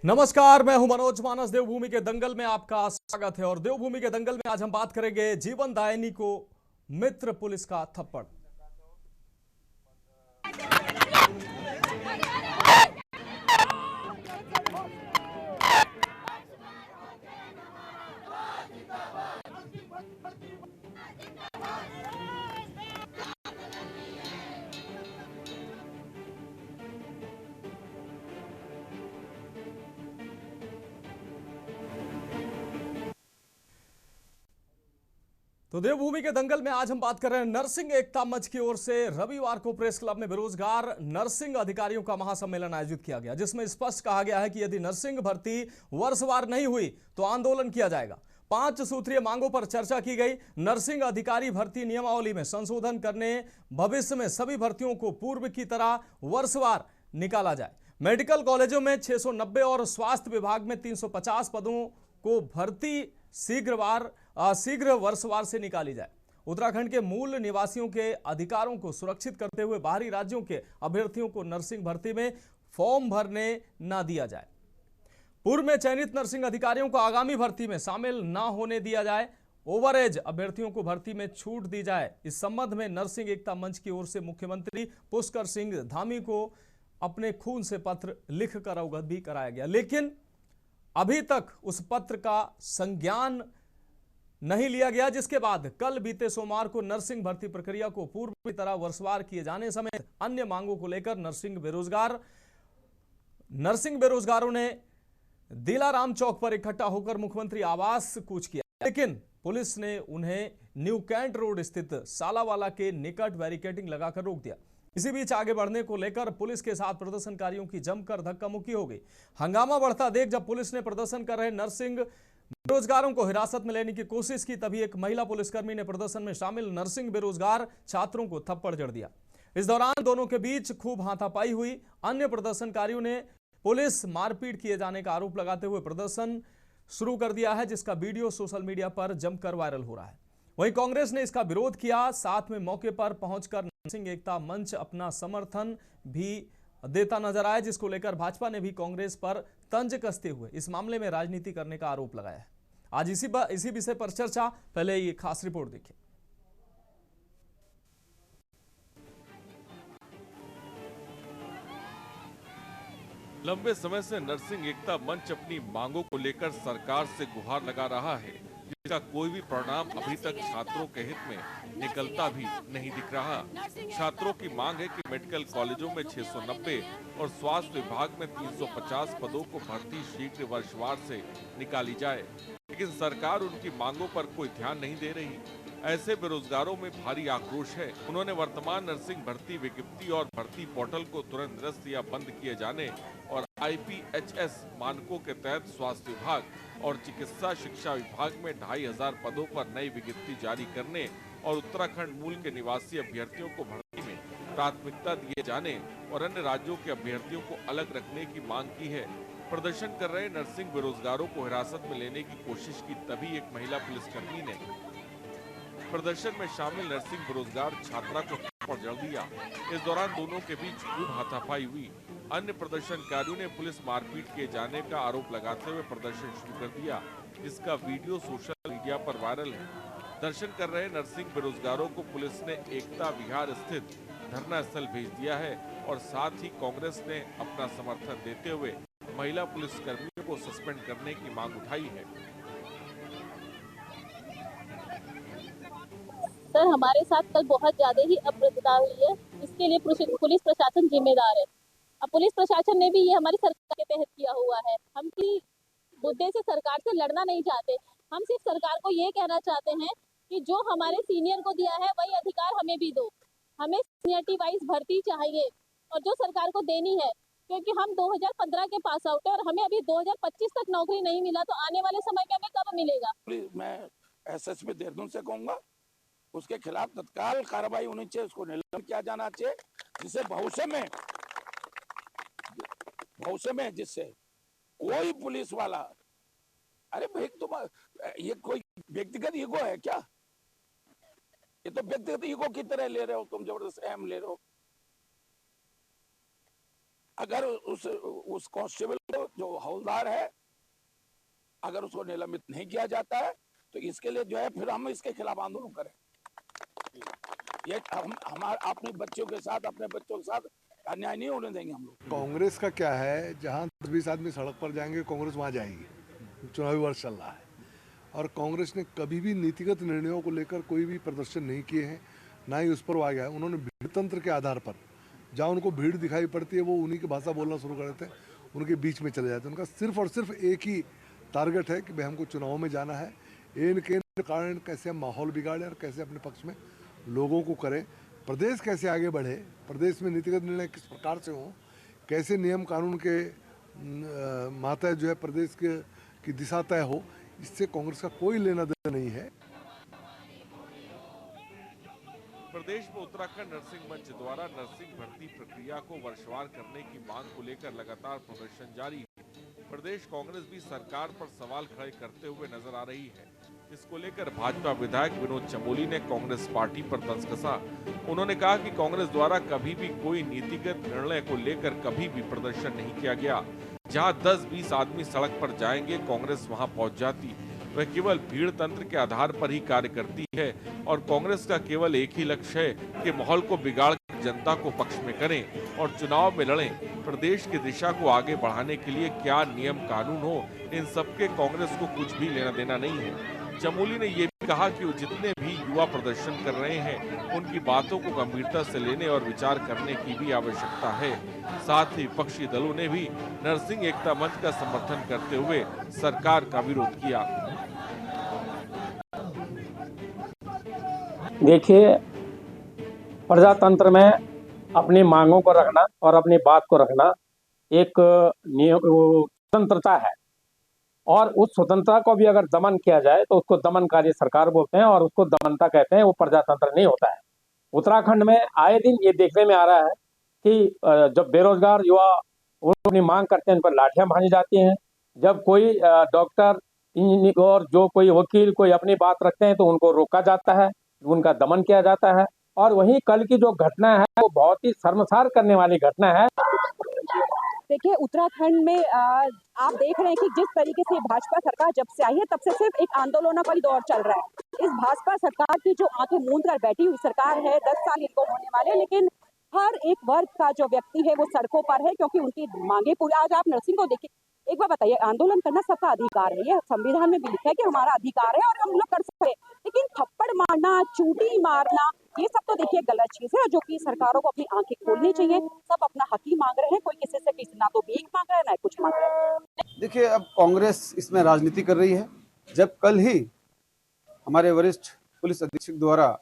नमस्कार, मैं हूं मनोज मानस। देवभूमि के दंगल में आपका स्वागत है। और देवभूमि के दंगल में आज हम बात करेंगे जीवन दायिनी को मित्र पुलिस का थप्पड़। तो देवभूमि के दंगल में आज हम बात कर रहे हैं नर्सिंग एकता मंच की ओर से रविवार को प्रेस क्लब में बेरोजगार नर्सिंग अधिकारियों का महासम्मेलन आयोजित किया गया, जिसमें स्पष्ट कहा गया है कि यदि नर्सिंग भर्ती वर्षवार नहीं हुई तो आंदोलन किया जाएगा। 5 सूत्रीय मांगों पर चर्चा की गई। नर्सिंग अधिकारी भर्ती नियमावली में संशोधन करने, भविष्य में सभी भर्तियों को पूर्व की तरह वर्षवार निकाला जाए, मेडिकल कॉलेजों में 690 और स्वास्थ्य विभाग में 350 पदों को भर्ती शीघ्र वर्षवार से निकाली जाए। उत्तराखंड के मूल निवासियों के अधिकारों को सुरक्षित करते हुए बाहरी राज्यों के अभ्यर्थियों को नर्सिंग भर्ती में फॉर्म भरने न दिया जाए। पूर्व में चयनित नर्सिंग अधिकारियों को आगामी भर्ती में शामिल न होने दिया जाए। ओवरएज अभ्यर्थियों को भर्ती में छूट दी जाए। इस संबंध में नर्सिंग एकता मंच की ओर से मुख्यमंत्री पुष्कर सिंह धामी को अपने खून से पत्र लिखकर अवगत भी कराया गया, लेकिन अभी तक उस पत्र का संज्ञान नहीं लिया गया, जिसके बाद कल बीते सोमवार को नर्सिंग भर्ती प्रक्रिया को पूर्व की तरह वर्षवार किए जाने समेत अन्य मांगों को लेकर नर्सिंग बेरोजगारों ने दिलाराम चौक पर इकट्ठा होकर मुख्यमंत्री आवास कूच किया, लेकिन पुलिस ने उन्हें न्यू कैंट रोड स्थित सालावाला के निकट बैरिकेडिंग लगाकर रोक दिया। इसी बीच आगे बढ़ने को लेकर पुलिस के साथ प्रदर्शनकारियों की जमकर धक्का मुक्की हो गई। हंगामा बढ़ता देख जब पुलिस ने प्रदर्शन कर रहे नर्सिंग बेरोजगारों को हिरासत में लेने की कोशिश की, तभी एक महिला पुलिसकर्मी ने प्रदर्शन में शामिल नर्सिंग बेरोजगार छात्रों को थप्पड़ जड़ दिया। इस दौरान दोनों के बीच खूब हाथापाई हुई। अन्य प्रदर्शनकारियों ने पुलिस मारपीट किए जाने का आरोप लगाते हुए प्रदर्शन शुरू कर दिया है, जिसका वीडियो सोशल मीडिया पर जमकर वायरल हो रहा है। वहीं कांग्रेस ने इसका विरोध किया। साथ में मौके पर पहुंचकर नर्सिंग एकता मंच अपना समर्थन भी देता नजर आया, जिसको लेकर भाजपा ने भी कांग्रेस पर तंज कसते हुए इस मामले में राजनीति करने का आरोप लगाया है। आज इसी विषय पर चर्चा, पहले ये खास रिपोर्ट देखिए। लंबे समय से नर्सिंग एकता मंच अपनी मांगों को लेकर सरकार से गुहार लगा रहा है, जिसका कोई भी परिणाम अभी तक छात्रों के हित में निकलता भी नहीं दिख रहा। छात्रों की मांग है कि मेडिकल कॉलेजों में 690 और स्वास्थ्य विभाग में 350 पदों को भर्ती शीघ्र वर्षवार से निकाली जाए, लेकिन सरकार उनकी मांगों पर कोई ध्यान नहीं दे रही। ऐसे बेरोजगारों में भारी आक्रोश है। उन्होंने वर्तमान नर्सिंग भर्ती विज्ञप्ति और भर्ती पोर्टल को तुरंत निरस्त या बंद किए जाने और IPHS मानकों के तहत स्वास्थ्य विभाग और चिकित्सा शिक्षा विभाग में 2500 पदों पर नई विज्ञप्ति जारी करने और उत्तराखंड मूल के निवासी अभ्यर्थियों को भर्ती में प्राथमिकता दिए जाने और अन्य राज्यों के अभ्यर्थियों को अलग रखने की मांग की है। प्रदर्शन कर रहे नर्सिंग बेरोजगारों को हिरासत में लेने की कोशिश की, तभी एक महिला पुलिसकर्मी ने प्रदर्शन में शामिल नर्सिंग बेरोजगार छात्रा को थप्पड़ जड़ दिया। इस दौरान दोनों के बीच खूब हाथापाई हुई। अन्य प्रदर्शनकारियों ने पुलिस मारपीट किए जाने का आरोप लगाते हुए प्रदर्शन शुरू कर दिया, जिसका वीडियो सोशल मीडिया पर वायरल है। दर्शन कर रहे नर्सिंग बेरोजगारों को पुलिस ने एकता विहार स्थित धरना स्थल भेज दिया है और साथ ही कांग्रेस ने अपना समर्थन देते हुए महिला पुलिसकर्मियों को सस्पेंड करने की मांग उठाई है। सर, हमारे साथ कल बहुत ज्यादा ही अभद्रता हुई है। इसके लिए पुलिस प्रशासन जिम्मेदार है। अब पुलिस प्रशासन ने भी ये हमारी सरकार के तहत किया हुआ है। हम किसी मुद्दे से सरकार से लड़ना नहीं चाहते। हम सिर्फ सरकार को ये कहना चाहते हैं कि जो हमारे सीनियर को दिया है वही अधिकार हमें भी दो। हमें सीनियरिटी वाइज भर्ती चाहिए और जो सरकार को देनी है, क्योंकि हम 2015 के पास आउट है और हमें अभी 2025 तक नौकरी नहीं मिला, तो आने वाले समय में हमें कब मिलेगा। मैं SSP देहरादून से कहूंगा उसके खिलाफ तत्काल कार्रवाई होनी चाहिए, उसको निलंबित किया जाना चाहिए, जिससे भविष्य में जिससे कोई पुलिस वाला, अरे भाई तुम ये कोई व्यक्तिगत ईगो है क्या? ये तो व्यक्तिगत ईगो की तरह ले रहे हो तुम, जबरदस्त अहम ले रहे हो। अगर उस कांस्टेबल को जो हवलदार है अगर उसको निलंबित नहीं किया जाता है तो इसके लिए जो है फिर हम इसके खिलाफ आंदोलन करें। ये हमारे अपने बच्चों के साथ अन्याय नहीं होने देंगे हम लोग। कांग्रेस का क्या है, जहां 10-20 आदमी सड़क पर जाएंगे कांग्रेस वहां जाएगी। चुनावी वर्ष चल रहा है और कांग्रेस ने कभी भी नीतिगत निर्णयों को लेकर कोई भी प्रदर्शन नहीं किए हैं, ना ही उस पर वो आ गया है। उन्होंने भीड़ तंत्र के आधार पर जहाँ उनको भीड़ दिखाई पड़ती है वो उन्हीं की भाषा बोलना शुरू कर देते हैं, उनके बीच में चले जाते हैं। उनका सिर्फ और सिर्फ एक ही टारगेट है कि भाई हमको चुनाव में जाना है, इनके कारण कैसे हम माहौल बिगाड़ें और कैसे अपने पक्ष में लोगों को करें, प्रदेश कैसे आगे बढ़े, प्रदेश में नीतिगत निर्णय किस प्रकार से हों, कैसे नियम कानून के मातहत जो है प्रदेश की दिशा तय हो, इससे कांग्रेस का कोई लेना देना नहीं है। प्रदेश में उत्तराखंड नर्सिंग मंच द्वारा नर्सिंग भर्ती प्रक्रिया को वर्षवार करने की मांग को लेकर लगातार प्रदर्शन जारी है। प्रदेश कांग्रेस भी सरकार पर सवाल खड़े करते हुए नजर आ रही है। इसको लेकर भाजपा विधायक विनोद चमोली ने कांग्रेस पार्टी पर तंज कसा। उन्होंने कहा कि कांग्रेस द्वारा कभी भी कोई नीतिगत निर्णय को लेकर कभी भी प्रदर्शन नहीं किया गया। जहां 10-20 आदमी सड़क पर जाएंगे कांग्रेस वहां पहुंच जाती। वह केवल भीड़ तंत्र के आधार पर ही कार्य करती है और कांग्रेस का केवल एक ही लक्ष्य है कि माहौल को बिगाड़ कर जनता को पक्ष में करें और चुनाव में लड़ें। प्रदेश की दिशा को आगे बढ़ाने के लिए क्या नियम कानून हो, इन सबके कांग्रेस को कुछ भी लेना देना नहीं है। चमोली ने ये भी कहा कि जितने भी युवा प्रदर्शन कर रहे हैं उनकी बातों को गंभीरता से लेने और विचार करने की भी आवश्यकता है। साथ ही विपक्षी दलों ने भी नर्सिंग एकता मंच का समर्थन करते हुए सरकार का विरोध किया। देखिए, प्रजातंत्र में अपनी मांगों को रखना और अपनी बात को रखना एक स्वतंत्रता है और उस स्वतंत्रता को भी अगर दमन किया जाए तो उसको दमनकारी सरकार बोलते हैं और उसको दमनता कहते हैं। वो प्रजातंत्र नहीं होता है। उत्तराखंड में आए दिन ये देखने में आ रहा है कि जब बेरोजगार युवा अपनी मांग करते हैं उन पर लाठियां भांजी जाती हैं। जब कोई डॉक्टर, इंजीनियर और जो कोई वकील कोई अपनी बात रखते हैं तो उनको रोका जाता है, उनका दमन किया जाता है। और वहीं कल की जो घटना है वो बहुत ही शर्मसार करने वाली घटना है। देखिए, उत्तराखंड में आप देख रहे हैं कि जिस तरीके से भाजपा सरकार जब से आई है तब से सिर्फ एक आंदोलनों का ही दौर चल रहा है। इस भाजपा सरकार की जो आंखें मूंद कर बैठी हुई सरकार है, 10 साल इनको होने वाले, लेकिन हर एक वर्ग का जो व्यक्ति है वो सड़कों पर है क्योंकि उनकी मांगे पूरी। आज आप नर्सिंग को देखिए, एक बार बताइए, आंदोलन करना सबका अधिकार है, ये संविधान में भी लिखा है कि हमारा अधिकार है और हम लोग कर सकते हैं, लेकिन थप्पड़ मारना, चूटी मारना, ये सब तो देखिए गलत चीज है जो कि सरकारों को अपनी आंखें खोलनी चाहिए। सब अपना हक ही मांग रहे हैं, कोई किसी से किसी ना तो भीख मांग रहा है ना कुछ मांग रहा है। देखिए, अब कांग्रेस इसमें राजनीति कर रही है। जब कल ही हमारे वरिष्ठ पुलिस अधीक्षक द्वारा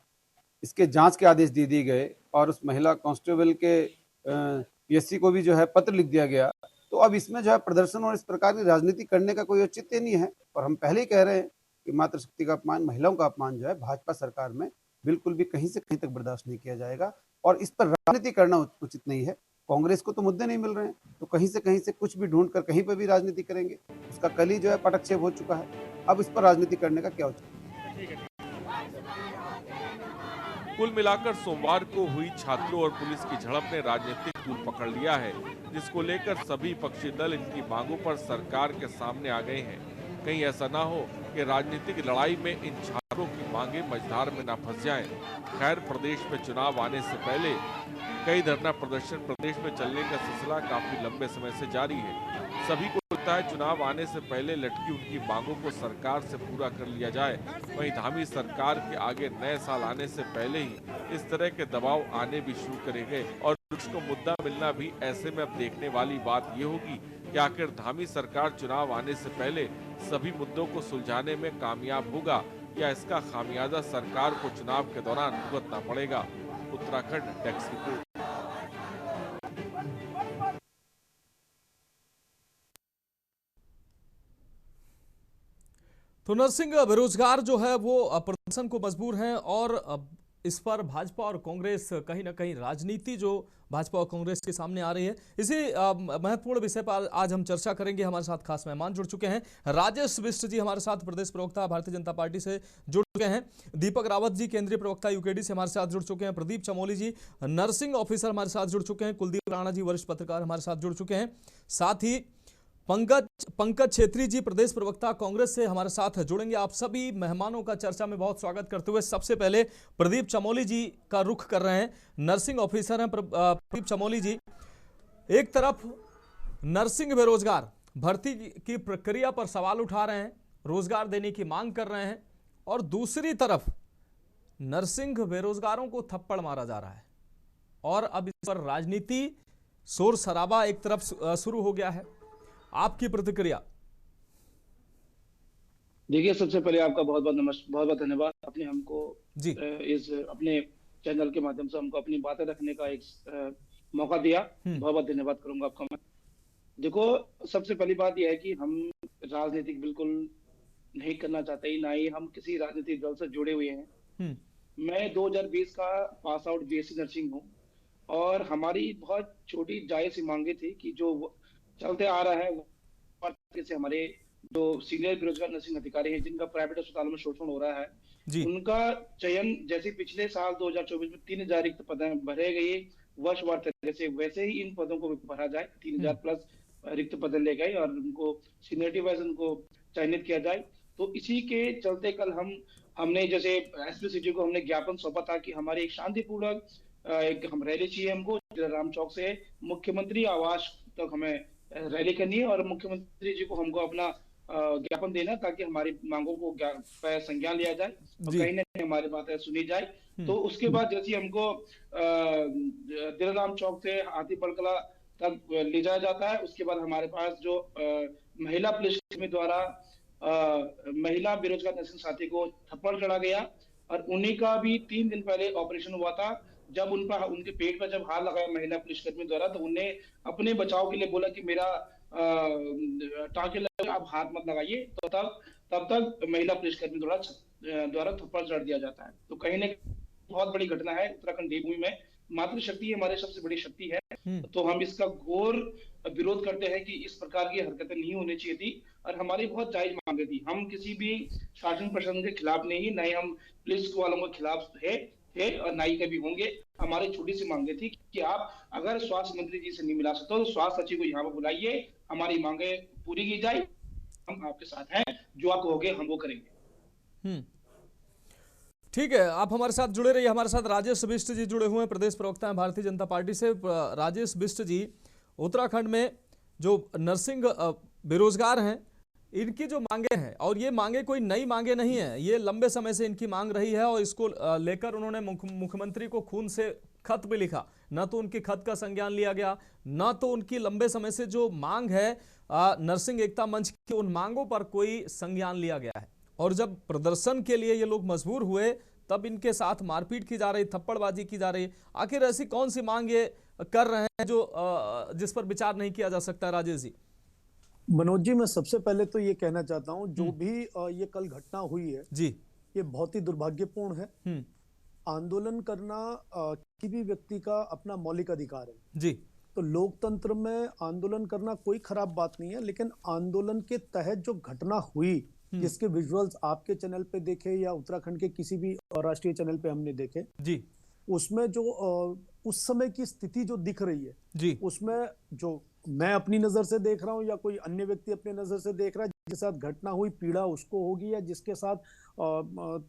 इसके जांच के आदेश दे दिए गए और उस महिला कांस्टेबल के पीएससी को भी जो है पत्र लिख दिया गया, तो अब इसमें जो है प्रदर्शन और इस प्रकार की राजनीति करने का कोई औचित्य नहीं है। और हम पहले ही कह रहे हैं कि मातृशक्ति का अपमान, महिलाओं का अपमान जो है भाजपा सरकार में बिल्कुल भी कहीं से कहीं तक बर्दाश्त नहीं किया जाएगा और इस पर राजनीति करना उचित नहीं है। कांग्रेस को तो मुद्दे नहीं मिल रहे हैं तो कहीं से कुछ भी ढूंढ कर कहीं पर भी राजनीति करेंगे। उसका कल ही जो है पटक्षेप हो चुका है, अब इस पर राजनीति करने का क्या उचित। कुल मिलाकर सोमवार को हुई छात्रों और पुलिस की झड़प ने राजनीतिक तूल पकड़ लिया है, जिसको लेकर सभी पक्षी दल इनकी मांगों पर सरकार के सामने आ गए हैं। कहीं ऐसा ना हो कि राजनीतिक लड़ाई में इन छात्रों की मांगे मझधार में न फंस जाएं। खैर, प्रदेश में चुनाव आने से पहले कई धरना प्रदर्शन प्रदेश में चलने का सिलसिला काफी लंबे समय से जारी है। सभी को लगता है चुनाव आने से पहले लटकी उनकी मांगों को सरकार से पूरा कर लिया जाए। वहीं धामी सरकार के आगे नए साल आने से पहले ही इस तरह के दबाव आने भी शुरू करेंगे और उसको मुद्दा मिलना भी ऐसे में अब देखने वाली बात ये होगी कि आखिर धामी सरकार चुनाव आने से पहले सभी मुद्दों को सुलझाने में कामयाब होगा या इसका खामियाजा सरकार को चुनाव के दौरान भुगतना पड़ेगा। Uttarakhand desk report. तो नर्सिंग बेरोजगार जो है वो प्रदर्शन को मजबूर हैं और इस पर भाजपा और कांग्रेस कहीं ना कहीं राजनीति जो भाजपा और कांग्रेस के सामने आ रही है, इसी महत्वपूर्ण विषय पर आज हम चर्चा करेंगे। हमारे साथ खास मेहमान जुड़ चुके हैं। राजेश बिष्ट जी हमारे साथ प्रदेश प्रवक्ता भारतीय जनता पार्टी से जुड़ चुके हैं। दीपक रावत जी केंद्रीय प्रवक्ता यूकेडी से हमारे साथ जुड़ चुके हैं। प्रदीप चमोली जी नर्सिंग ऑफिसर हमारे साथ जुड़ चुके हैं। कुलदीप राणा जी वरिष्ठ पत्रकार हमारे साथ जुड़ चुके हैं। साथ ही पंकज छेत्री जी प्रदेश प्रवक्ता कांग्रेस से हमारे साथ जुड़ेंगे। आप सभी मेहमानों का चर्चा में बहुत स्वागत करते हुए सबसे पहले प्रदीप चमोली जी का रुख कर रहे हैं। नर्सिंग ऑफिसर हैं प्रदीप चमोली जी। एक तरफ नर्सिंग बेरोजगार भर्ती की प्रक्रिया पर सवाल उठा रहे हैं, रोजगार देने की मांग कर रहे हैं, और दूसरी तरफ नर्सिंग बेरोजगारों को थप्पड़ मारा जा रहा है और अब इस पर राजनीति शोर शराबा एक तरफ शुरू हो गया है। आपकी प्रतिक्रिया? देखिए, सबसे पहले आपका बहुत बहुत धन्यवाद। आपने हमको जी इस अपने चैनल के माध्यम से हमको अपनी बातें रखने का एक मौका दिया। बहुत बहुत धन्यवाद करूंगा आपका मैं। देखो, सबसे पहली बात यह है कि हम राजनीतिक बिल्कुल नहीं करना चाहते ही, ना ही हम किसी राजनीतिक दल से जुड़े हुए हैं। मैं 2020 का पास आउट बीएससी नर्सिंग हूँ और हमारी बहुत छोटी जायज सी मांगे थी कि जो चलते आ रहा है से हमारे जो सीनियर बेरोजगार नर्सिंग अधिकारी हैं जिनका प्राइवेट अस्पतालों में शोषण हो रहा है, उनका चयन जैसे पिछले साल 2024 में 3000 रिक्त पद भरे गए वर्षवार तरीके से, वैसे ही इन पदों को भरा जाए। 3000 प्लस रिक्त पद ले गए और उनको सीनियरिटी वाइज उनको चयनित किया जाए। तो इसी के चलते कल हमने जैसे एसपी सिटी को हमने ज्ञापन सौंपा था कि हमारे एक शांतिपूर्वक एक हम रैली चाहिए हमको राम चौक से मुख्यमंत्री आवास तक हमें रैली करनी है और मुख्यमंत्री जी को हमको अपना ज्ञापन देना ताकि हमारी मांगों को संज्ञान लिया जाए और कहीं ना कहीं हमारी बातें सुनी जाए। तो उसके बाद जैसे हमको दिलराम चौक से हाथी पड़कला तक ले जाया जाता है, उसके बाद हमारे पास जो महिला पुलिस कर्मी द्वारा महिला बेरोजगार नर्सिंग साथी को थप्पड़ चढ़ा गया और उन्हीं का भी 3 दिन पहले ऑपरेशन हुआ था। जब उनके पेट पर जब हाथ लगाया महिला पुलिसकर्मी द्वारा, तो उन्हें अपने बचाव के लिए बोला कि मेरा टांके लगे, आप हाथ मत लगाइए। तो तब तक महिला पुलिसकर्मी द्वारा थप्पड़ चढ़ दिया जाता है। तो कहीं ना बहुत बड़ी घटना है उत्तराखंड देवभूमि में। मातृशक्ति हमारी सबसे बड़ी शक्ति है, तो हम इसका घोर विरोध करते हैं कि इस प्रकार की हरकतें नहीं होनी चाहिए थी और हमारी बहुत जायज मांगे थी। हम किसी भी शासन प्रशासन के खिलाफ नहीं, न ही हम पुलिस वालों के खिलाफ थे और ना ही कभी होंगे। हमारी छोटी सी मांगे थी कि आप अगर स्वास्थ्य मंत्री जी से नहीं मिला सकते तो स्वास्थ्य सचिव को यहाँ पर बुलाइए, हमारी मांगे पूरी की जाए। हम आपके साथ हैं, जो आप कहोगे हम वो करेंगे। ठीक है, आप हमारे साथ जुड़े रहिए। हमारे साथ राजेश बिष्ट जी जुड़े हुए हैं, प्रदेश प्रवक्ता हैं भारतीय जनता पार्टी से। राजेश बिष्ट जी, उत्तराखंड में जो नर्सिंग बेरोजगार हैं, इनकी जो मांगे हैं, और ये मांगे कोई नई मांगे नहीं है, ये लंबे समय से इनकी मांग रही है और इसको लेकर उन्होंने मुख्यमंत्री को खून से खत भी लिखा। ना तो उनकी खत का संज्ञान लिया गया, ना तो उनकी लंबे समय से जो मांग है नर्सिंग एकता मंच की, उन मांगों पर कोई संज्ञान लिया गया है। और जब प्रदर्शन के लिए ये लोग मजबूर हुए तब इनके साथ मारपीट की जा रही, थप्पड़बाजी की जा रही। आखिर ऐसी कौन सी मांग ये कर रहे हैं जो जिस पर विचार नहीं किया जा सकता? राजेश जी। मनोज जी, मैं सबसे पहले तो ये कहना चाहता हूँ, जो भी ये कल घटना हुई है जी, ये बहुत ही दुर्भाग्यपूर्ण है। आंदोलन करना किसी भी व्यक्ति का अपना मौलिक अधिकार है जी। तो लोकतंत्र में आंदोलन करना कोई खराब बात नहीं है, लेकिन आंदोलन के तहत जो घटना हुई, जिसके विजुअल्स आपके चैनल पे देखे या उत्तराखंड के किसी भी राष्ट्रीय चैनल पे हमने देखे जी, उसमें जो उस समय की स्थिति जो दिख रही है जी, उसमें जो मैं अपनी नजर से देख रहा हूँ या कोई अन्य व्यक्ति अपनी नजर से देख रहा है, जिसके साथ घटना हुई पीड़ा उसको होगी, या जिसके साथ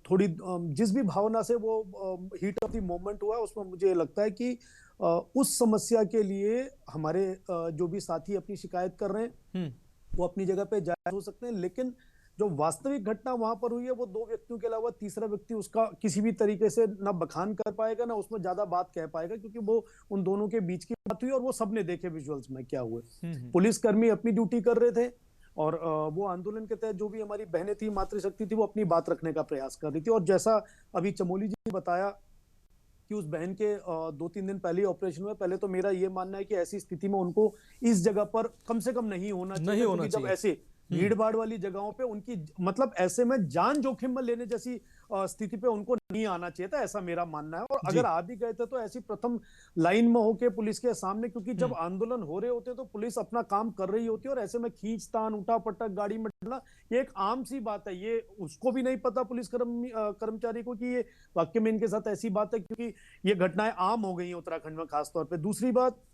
थोड़ी जिस भी भावना से वो हीट ऑफ द मोमेंट हुआ, उसमें मुझे लगता है कि उस समस्या के लिए हमारे जो भी साथी अपनी शिकायत कर रहे हैं वो अपनी जगह पे जायज हो सकते हैं। लेकिन जो वास्तविक घटना वहां पर हुई है, वो 2 व्यक्तियों के अलावा तीसरा व्यक्ति उसका किसी भी तरीके से ना बखान कर पाएगा, ना उसमें ज्यादा बात कह पाएगा, क्योंकि वो उन दोनों के बीच की बात हुई और वो सबने देखे विजुअल्स में क्या हुए। पुलिसकर्मी अपनी ड्यूटी कर रहे थे और वो आंदोलन के तहत जो भी हमारी बहनें थी, मातृशक्ति थी, वो अपनी बात रखने का प्रयास कर रही थी। और जैसा अभी चमोली जी ने बताया कि उस बहन के 2-3 दिन पहले ऑपरेशन हुआ, पहले तो मेरा ये मानना है कि ऐसी स्थिति में उनको इस जगह पर कम से कम नहीं होना चाहिए। जब ऐसे भीड़ भाड़ वाली जगहों पे उनकी मतलब ऐसे में जान जोखिम में लेने जैसी स्थिति पे उनको नहीं आना चाहिए था, ऐसा मेरा मानना है। और अगर आ भी गए थे तो ऐसी प्रथम लाइन में होके पुलिस के सामने, क्योंकि जब आंदोलन हो रहे होते तो पुलिस अपना काम कर रही होती है और ऐसे में खींचतान, उठा पटक, गाड़ी में डालना ये एक आम सी बात है। ये उसको भी नहीं पता पुलिस कर्मचारी को कि ये वाकई में इनके साथ ऐसी बात है, क्योंकि ये घटनाएं आम हो गई हैं उत्तराखंड में खासतौर पर। दूसरी बात,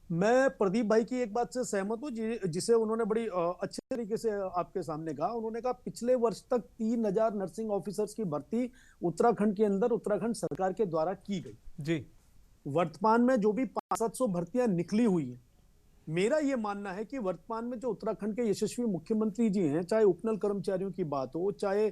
मैं प्रदीप भाई की एक बात से सहमत हूं जिसे उन्होंने बड़ी अच्छे तरीके से आपके सामने कहा। उन्होंने कहा पिछले वर्ष तक 3000 नर्सिंग ऑफिसर्स की भर्ती उत्तराखंड के अंदर उत्तराखंड सरकार के द्वारा की गई जी। वर्तमान में जो भी 500-700 भर्तियां निकली हुई हैं, मेरा यह मानना है कि वर्तमान में जो उत्तराखंड के यशस्वी मुख्यमंत्री जी हैं, चाहे उपनल कर्मचारियों की बात हो, चाहे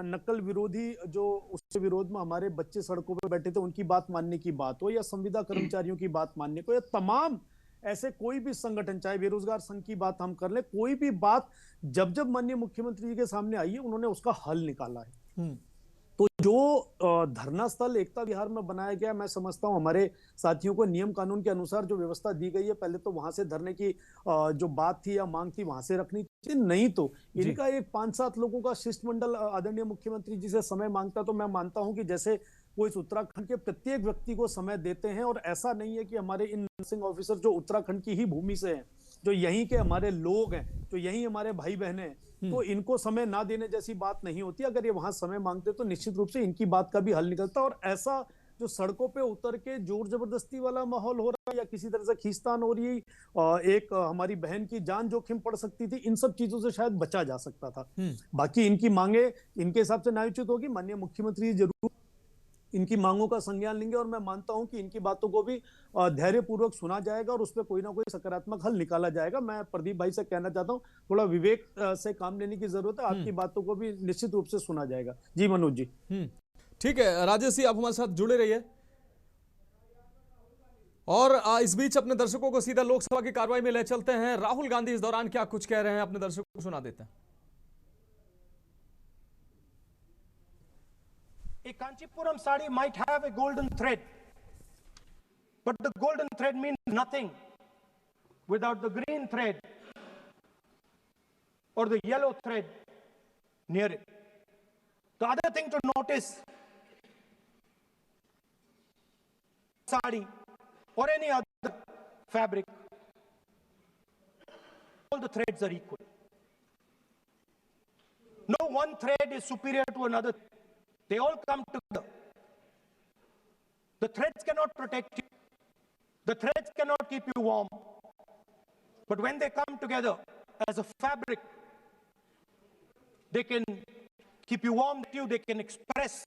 नकल विरोधी जो उसके विरोध में हमारे बच्चे सड़कों पर बैठे थे उनकी बात मानने की बात हो, या संविदा कर्मचारियों की बात मानने को, या तमाम ऐसे कोई भी संगठन, चाहे बेरोजगार संघ की बात हम कर ले, कोई भी बात जब जब माननीय मुख्यमंत्री जी के सामने आई है उन्होंने उसका हल निकाला है। तो जो धरना स्थल एकता विहार में बनाया गया, मैं समझता हूं हमारे साथियों को नियम कानून के अनुसार जो व्यवस्था दी गई है, पहले तो वहां से धरने की जो बात थी या मांग थी वहां से रखनी चाहिए। नहीं तो इनका एक 5-7 लोगों का शिष्टमंडल आदरणीय मुख्यमंत्री जी से समय मांगता, तो मैं मानता हूं कि जैसे वो इस उत्तराखंड के प्रत्येक व्यक्ति को समय देते हैं। और ऐसा नहीं है कि हमारे इन नर्सिंग ऑफिसर जो उत्तराखंड की ही भूमि से हैं, जो यहीं के हमारे लोग हैं, जो यहीं हमारे भाई बहने हैं, तो इनको समय ना देने जैसी बात नहीं होती। अगर ये वहां समय मांगते तो निश्चित रूप से इनकी बात का भी हल निकलता। और ऐसा जो सड़कों पे उतर के जोर जबरदस्ती वाला माहौल हो रहा है या किसी तरह से खींचतान हो रही है, एक हमारी बहन की जान जोखिम पड़ सकती थी, इन सब चीजों से शायद बचा जा सकता था। बाकी इनकी मांगे इनके हिसाब से न्यायोचित होगी, माननीय मुख्यमंत्री जरूर इनकी मांगों का संज्ञान लेंगे, और मैं मानता हूं कि इनकी बातों को भी धैर्यपूर्वक सुना जाएगा और उस पर कोई ना कोई सकारात्मक हल निकाला जाएगा। मैं प्रदीप भाई से कहना चाहता हूं थोड़ा विवेक से काम लेने की जरूरत है, आपकी बातों को भी निश्चित रूप से सुना जाएगा। जी मनोज जी। ठीक है राजेश जी, आप हमारे साथ जुड़े रहिए। और इस बीच अपने दर्शकों को सीधा लोकसभा की कार्रवाई में ले चलते हैं। राहुल गांधी इस दौरान क्या कुछ कह रहे हैं अपने दर्शकों को सुना देते हैं। A Kanchipuram sari might have a golden thread, but the golden thread means nothing without the green thread or the yellow thread near it. The other thing to notice, sari or any other fabric, all the threads are equal. No one thread is superior to another. They all come together. The threads cannot protect you. The threads cannot keep you warm. But when they come together as a fabric, they can keep you warm, they can express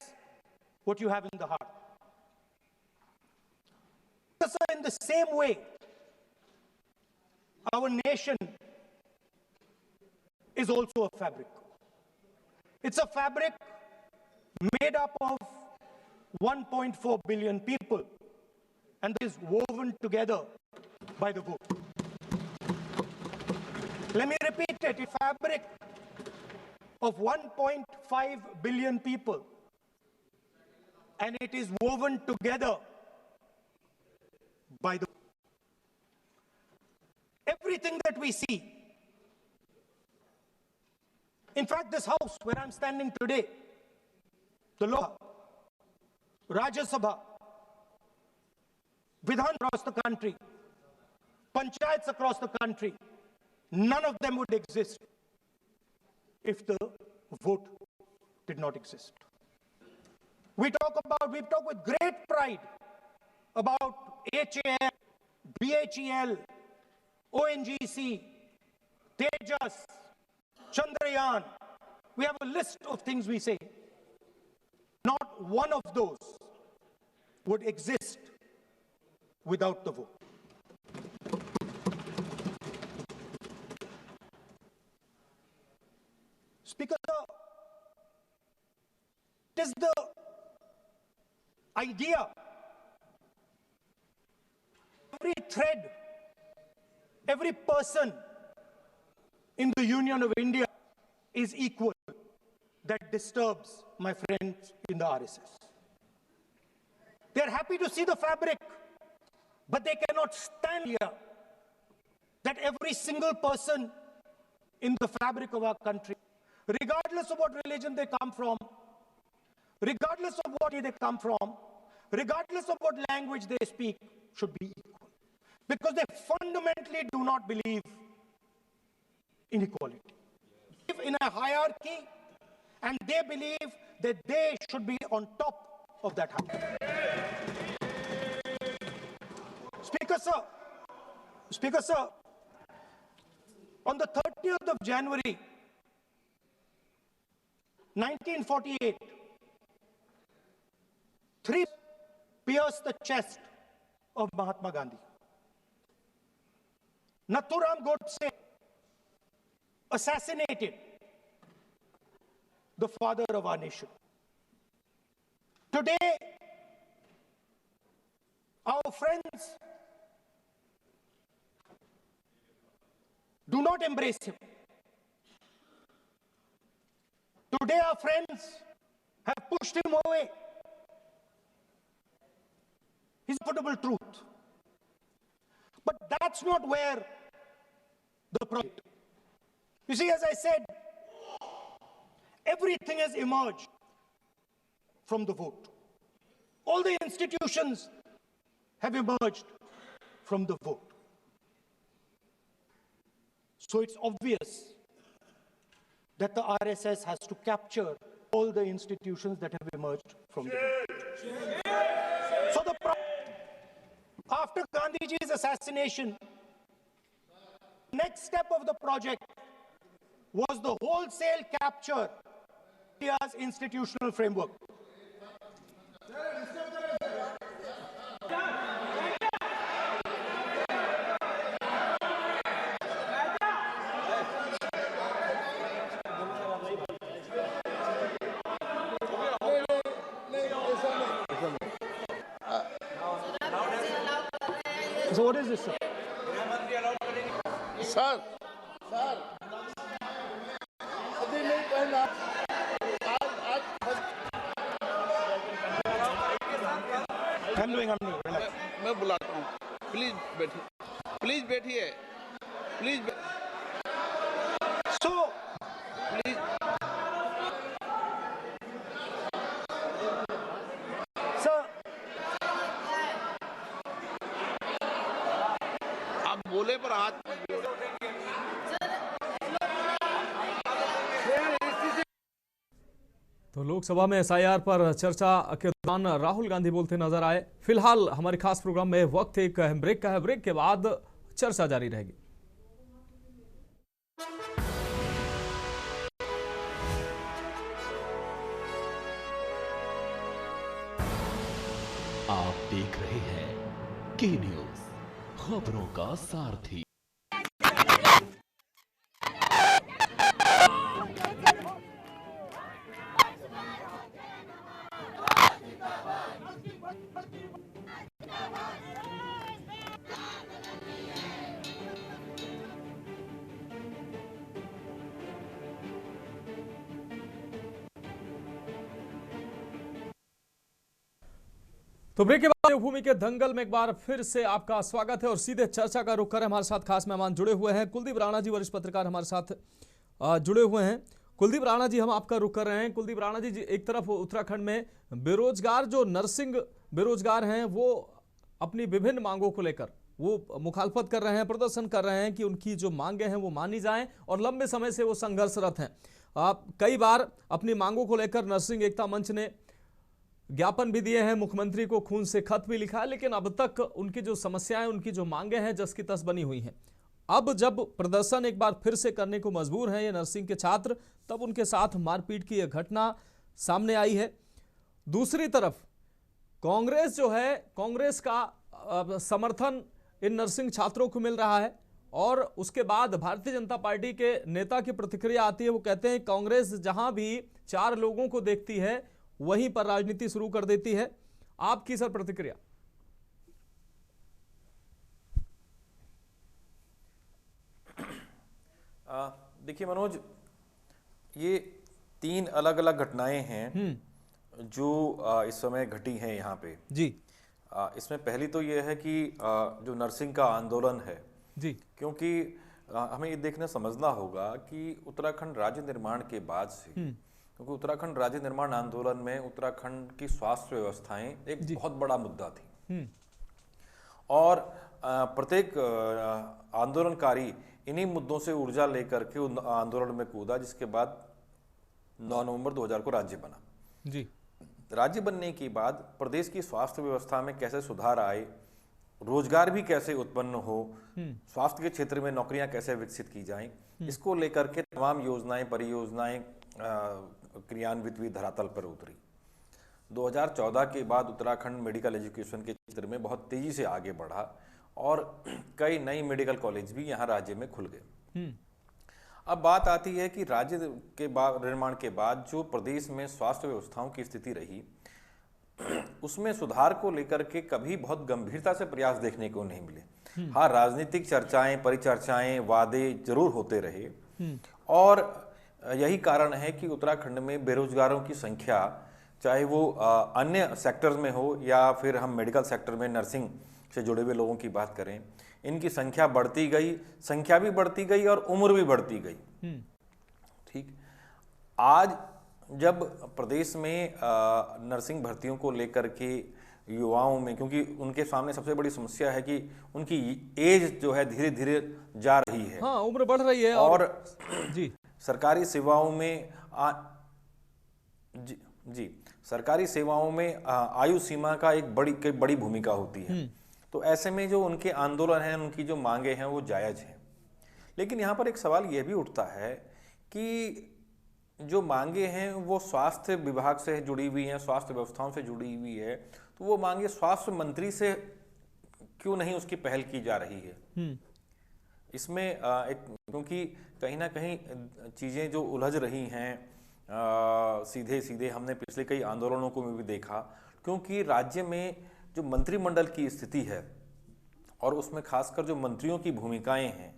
what you have in the heart. So in the same way, our nation is also a fabric. It's a fabric made up of 1.4 billion people, and is woven together by the vote. Let me repeat it, a fabric of 1.5 billion people, and it is woven together by the vote. Everything that we see, in fact, this house where I'm standing today, the Lok Sabha, Rajya Sabha, Vidhan across the country, Panchayats across the country, none of them would exist if the vote did not exist. We talk with great pride about HAL, BHEL, ONGC, Tejas, Chandrayaan. We have a list of things we say. Not one of those would exist without the vote. Speaker, it is the idea, every thread, every person in the Union of India is equal, that disturbs my friends in the RSS. They are happy to see the fabric, but they cannot stand here that every single person in the fabric of our country, regardless of what religion they come from, regardless of what they come from, regardless of what language they speak, should be equal. Because they fundamentally do not believe in equality. They live in a hierarchy, and they believe that they should be on top of that hierarchy. Speaker sir, on the 30th of January, 1948, 3 pierced the chest of Mahatma Gandhi. Nathuram Godse assassinated the father of our nation. Today, our friends do not embrace him. Today, our friends have pushed him away. His unforgettable truth. But that's not where the problem is. You see, as I said, everything has emerged from the vote. All the institutions have emerged from the vote. So it's obvious that the RSS has to capture all the institutions that have emerged from the vote. So after Gandhiji's assassination, next step of the project was the wholesale capture of India's institutional framework. So what is this, sir? Sir, I'm doing, relax. मैं बुलाता हूँ. Please बैठिए. Please बैठिए. Please. So, please. sir, आप बोले पर हाथ. तो लोकसभा में एसआईआर पर चर्चा के दौरान राहुल गांधी बोलते नजर आए। फिलहाल हमारे खास प्रोग्राम में वक्त एक अहम ब्रेक का है। ब्रेक के बाद चर्चा जारी रहेगी। आप देख रहे हैं के न्यूज, खबरों का सारथी। तो ब्रेक के बाद देवभूमि के दंगल में एक बार फिर से आपका स्वागत है और सीधे चर्चा का रुख करें। हमारे साथ खास मेहमान जुड़े हुए हैं। कुलदीप राणा जी, वरिष्ठ पत्रकार हमारे साथ जुड़े हुए हैं। कुलदीप राणा जी, हम आपका रुख कर रहे हैं। कुलदीप राणा जी, एक तरफ उत्तराखंड में बेरोजगार जो नर्सिंग बेरोजगार हैं वो अपनी विभिन्न मांगों को लेकर वो मुखालफत कर रहे हैं, प्रदर्शन कर रहे हैं कि उनकी जो मांगे हैं वो मानी जाएं और लंबे समय से वो संघर्षरत हैं। कई बार अपनी मांगों को लेकर नर्सिंग एकता मंच ने ज्ञापन भी दिए हैं, मुख्यमंत्री को खून से खत भी लिखा है, लेकिन अब तक उनकी जो समस्याएं, उनकी जो मांगे हैं जस की तस बनी हुई हैं। अब जब प्रदर्शन एक बार फिर से करने को मजबूर हैं ये नर्सिंग के छात्र, तब उनके साथ मारपीट की यह घटना सामने आई है। दूसरी तरफ कांग्रेस जो है, कांग्रेस का समर्थन इन नर्सिंग छात्रों को मिल रहा है और उसके बाद भारतीय जनता पार्टी के नेता की प्रतिक्रिया आती है। वो कहते हैं कांग्रेस जहां भी 4 लोगों को देखती है वहीं पर राजनीति शुरू कर देती है। आपकी सर प्रतिक्रिया? देखिए मनोज, ये 3 अलग अलग घटनाएं हैं जो इस समय घटी हैं यहाँ पे जी। इसमें पहली तो ये है कि जो नर्सिंग का आंदोलन है जी, क्योंकि हमें ये देखना समझना होगा कि उत्तराखंड राज्य निर्माण के बाद से, क्योंकि उत्तराखंड राज्य निर्माण आंदोलन में उत्तराखंड की स्वास्थ्य व्यवस्थाएं एक बहुत बड़ा मुद्दा थी और प्रत्येक आंदोलनकारी इन्हीं मुद्दों से ऊर्जा लेकर के उन आंदोलन में कूदा, जिसके बाद 9 नवंबर 2000 को राज्य बना। जी, राज्य बनने के बाद प्रदेश की स्वास्थ्य व्यवस्था में कैसे सुधार आए, रोजगार भी कैसे उत्पन्न हो, स्वास्थ्य के क्षेत्र में नौकरियां कैसे विकसित की जाएं, इसको लेकर के तमाम योजनाएं परियोजनाएं क्रियान्वित हुई, धरातल पर उतरी। 2014 के बाद उत्तराखंड मेडिकल एजुकेशन के क्षेत्र में बहुत तेजी से आगे बढ़ा और कई नई मेडिकल कॉलेज भी यहाँ राज्य में खुल गए। अब बात आती है कि राज्य के निर्माण के बाद जो प्रदेश में स्वास्थ्य व्यवस्थाओं की स्थिति रही, उसमें सुधार को लेकर के कभी बहुत गंभीरता से प्रयास देखने को नहीं मिले। हाँ, राजनीतिक चर्चाएं, परिचर्चाएं, वादे जरूर होते रहे और यही कारण है कि उत्तराखंड में बेरोजगारों की संख्या, चाहे वो अन्य सेक्टर्स में हो या फिर हम मेडिकल सेक्टर में नर्सिंग से जुड़े हुए लोगों की बात करें, इनकी संख्या बढ़ती गई, संख्या भी बढ़ती गई और उम्र भी बढ़ती गई। ठीक, आज जब प्रदेश में नर्सिंग भर्तियों को लेकर के युवाओं में, क्योंकि उनके सामने सबसे बड़ी समस्या है कि उनकी एज जो है धीरे धीरे जा रही है, हाँ, उम्र बढ़ रही है और जी सरकारी सेवाओं में सरकारी सेवाओं में आयु सीमा का एक बड़ी भूमिका होती है। तो ऐसे में जो उनके आंदोलन हैं, उनकी जो मांगे हैं वो जायज हैं। लेकिन यहाँ पर एक सवाल यह भी उठता है कि जो मांगे हैं वो स्वास्थ्य विभाग से जुड़ी हुई हैं, स्वास्थ्य व्यवस्थाओं से जुड़ी हुई है, तो वो मांगे स्वास्थ्य मंत्री से क्यों नहीं उसकी पहल की जा रही है? इसमें क्योंकि कहीं ना कहीं चीज़ें जो उलझ रही हैं, सीधे सीधे हमने पिछले कई आंदोलनों को भी देखा, क्योंकि राज्य में जो मंत्रिमंडल की स्थिति है और उसमें खासकर जो मंत्रियों की भूमिकाएं हैं,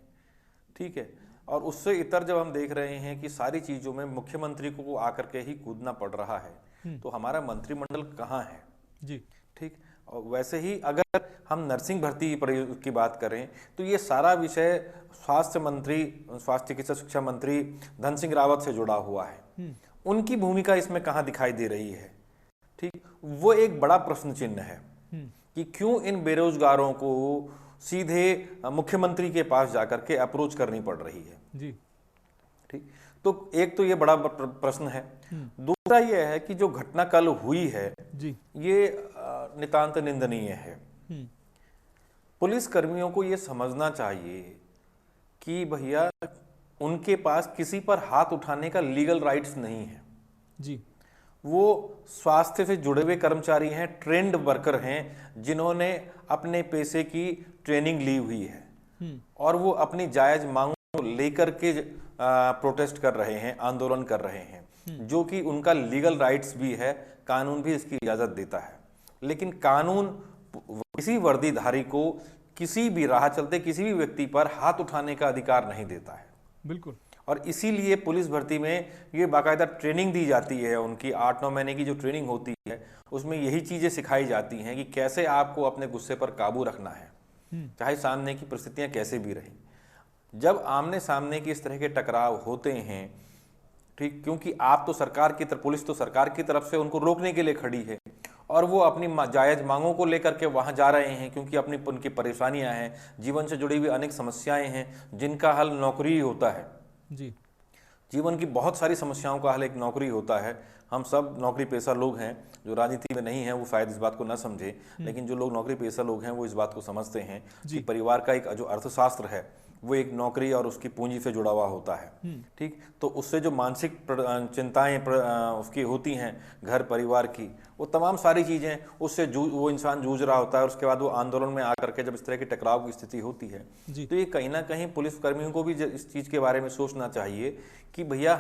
ठीक है, और उससे इतर जब हम देख रहे हैं कि सारी चीज़ों में मुख्यमंत्री को आकर के ही कूदना पड़ रहा है, तो हमारा मंत्रिमंडल कहाँ है? जी, ठीक। और वैसे ही अगर हम नर्सिंग भर्ती की बात करें तो ये सारा विषय स्वास्थ्य मंत्री, स्वास्थ्य चिकित्सा शिक्षा मंत्री धन सिंह रावत से जुड़ा हुआ है। उनकी भूमिका इसमें कहाँ दिखाई दे रही है? ठीक, वो एक बड़ा प्रश्न चिन्ह है कि क्यों इन बेरोजगारों को सीधे मुख्यमंत्री के पास जाकर के अप्रोच करनी पड़ रही है। जी, ठीक, तो एक तो ये बड़ा प्रश्न है। दूसरा ये है कि जो घटना कल हुई है जी, ये नितांत निंदनीय है। पुलिस कर्मियों को ये समझना चाहिए कि भैया उनके पास किसी पर हाथ उठाने का लीगल राइट्स नहीं है। जी, वो स्वास्थ्य से जुड़े हुए कर्मचारी हैं, ट्रेंड वर्कर हैं, जिन्होंने अपने पेशे की ट्रेनिंग ली हुई है और वो अपनी जायज मांगों को लेकर के प्रोटेस्ट कर रहे हैं, आंदोलन कर रहे हैं, जो कि उनका लीगल राइट्स भी है, कानून भी इसकी इजाजत देता है। लेकिन कानून किसी वर्दीधारी को किसी भी राह चलते किसी भी व्यक्ति पर हाथ उठाने का अधिकार नहीं देता है। बिल्कुल। और इसीलिए पुलिस भर्ती में ये बाकायदा ट्रेनिंग दी जाती है, उनकी 8-9 महीने की जो ट्रेनिंग होती है उसमें यही चीज़ें सिखाई जाती हैं कि कैसे आपको अपने गुस्से पर काबू रखना है, चाहे सामने की परिस्थितियां कैसे भी रहें। जब आमने सामने की इस तरह के टकराव होते हैं, ठीक, क्योंकि आप तो सरकार की तरफ, पुलिस तो सरकार की तरफ से उनको रोकने के लिए खड़ी है और वो अपनी जायज मांगों को लेकर के वहां जा रहे हैं, क्योंकि उनकी परेशानियां हैं, जीवन से जुड़ी हुई अनेक समस्याएं हैं जिनका हल नौकरी ही होता है। जी, जीवन की बहुत सारी समस्याओं का हल एक नौकरी होता है। हम सब नौकरी पेशा लोग हैं, जो राजनीति में नहीं है वो शायद इस बात को ना समझे, लेकिन जो लोग नौकरी पेशा लोग हैं वो इस बात को समझते हैं कि परिवार का एक जो अर्थशास्त्र है वो एक नौकरी और उसकी पूंजी से जुड़ा हुआ होता है। ठीक, तो उससे जो मानसिक चिंताएं उसकी होती हैं घर परिवार की, वो तमाम सारी चीज़ें उससे वो इंसान जूझ रहा होता है। और उसके बाद वो आंदोलन में आकर के जब इस तरह की टकराव की स्थिति होती है तो ये कहीं ना कहीं पुलिस कर्मियों को भी इस चीज़ के बारे में सोचना चाहिए कि भैया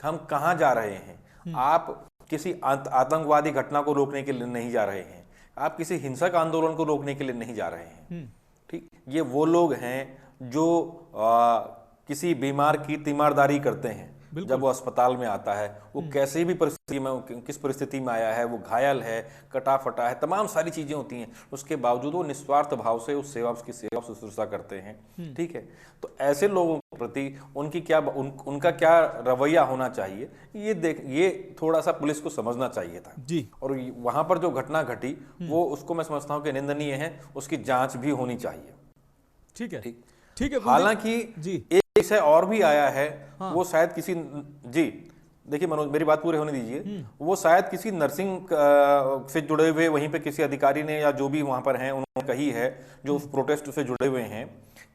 हम कहाँ जा रहे हैं। आप किसी आतंकवादी घटना को रोकने के लिए नहीं जा रहे हैं, आप किसी हिंसक आंदोलन को रोकने के लिए नहीं जा रहे हैं। ठीक, ये वो लोग हैं जो किसी बीमार की तीमारदारी करते हैं, जब वो अस्पताल में आता है, वो कैसे भी परिस्थिति में, किस परिस्थिति में आया है, वो घायल है, कटा फटा है, तमाम सारी चीजें होती हैं, उसके बावजूद वो निस्वार्थ भाव से उस उसकी सेवा शुश्रूषा करते हैं। ठीक है, तो ऐसे लोगों के प्रति उनका क्या रवैया होना चाहिए, ये थोड़ा सा पुलिस को समझना चाहिए था जी। और वहां पर जो घटना घटी वो उसको मैं समझता हूँ कि निंदनीय है, उसकी जांच भी होनी चाहिए। ठीक है, ठीक है। हालांकि एक विषय और भी आया है, वो शायद किसी जी देखिए मनोज, मेरी बात पूरे होने दीजिए। वो शायद किसी नर्सिंग से जुड़े हुए वहीं पे किसी अधिकारी ने या जो भी वहां पर हैं उन्होंने कही है, जो उस प्रोटेस्ट से जुड़े हुए हैं,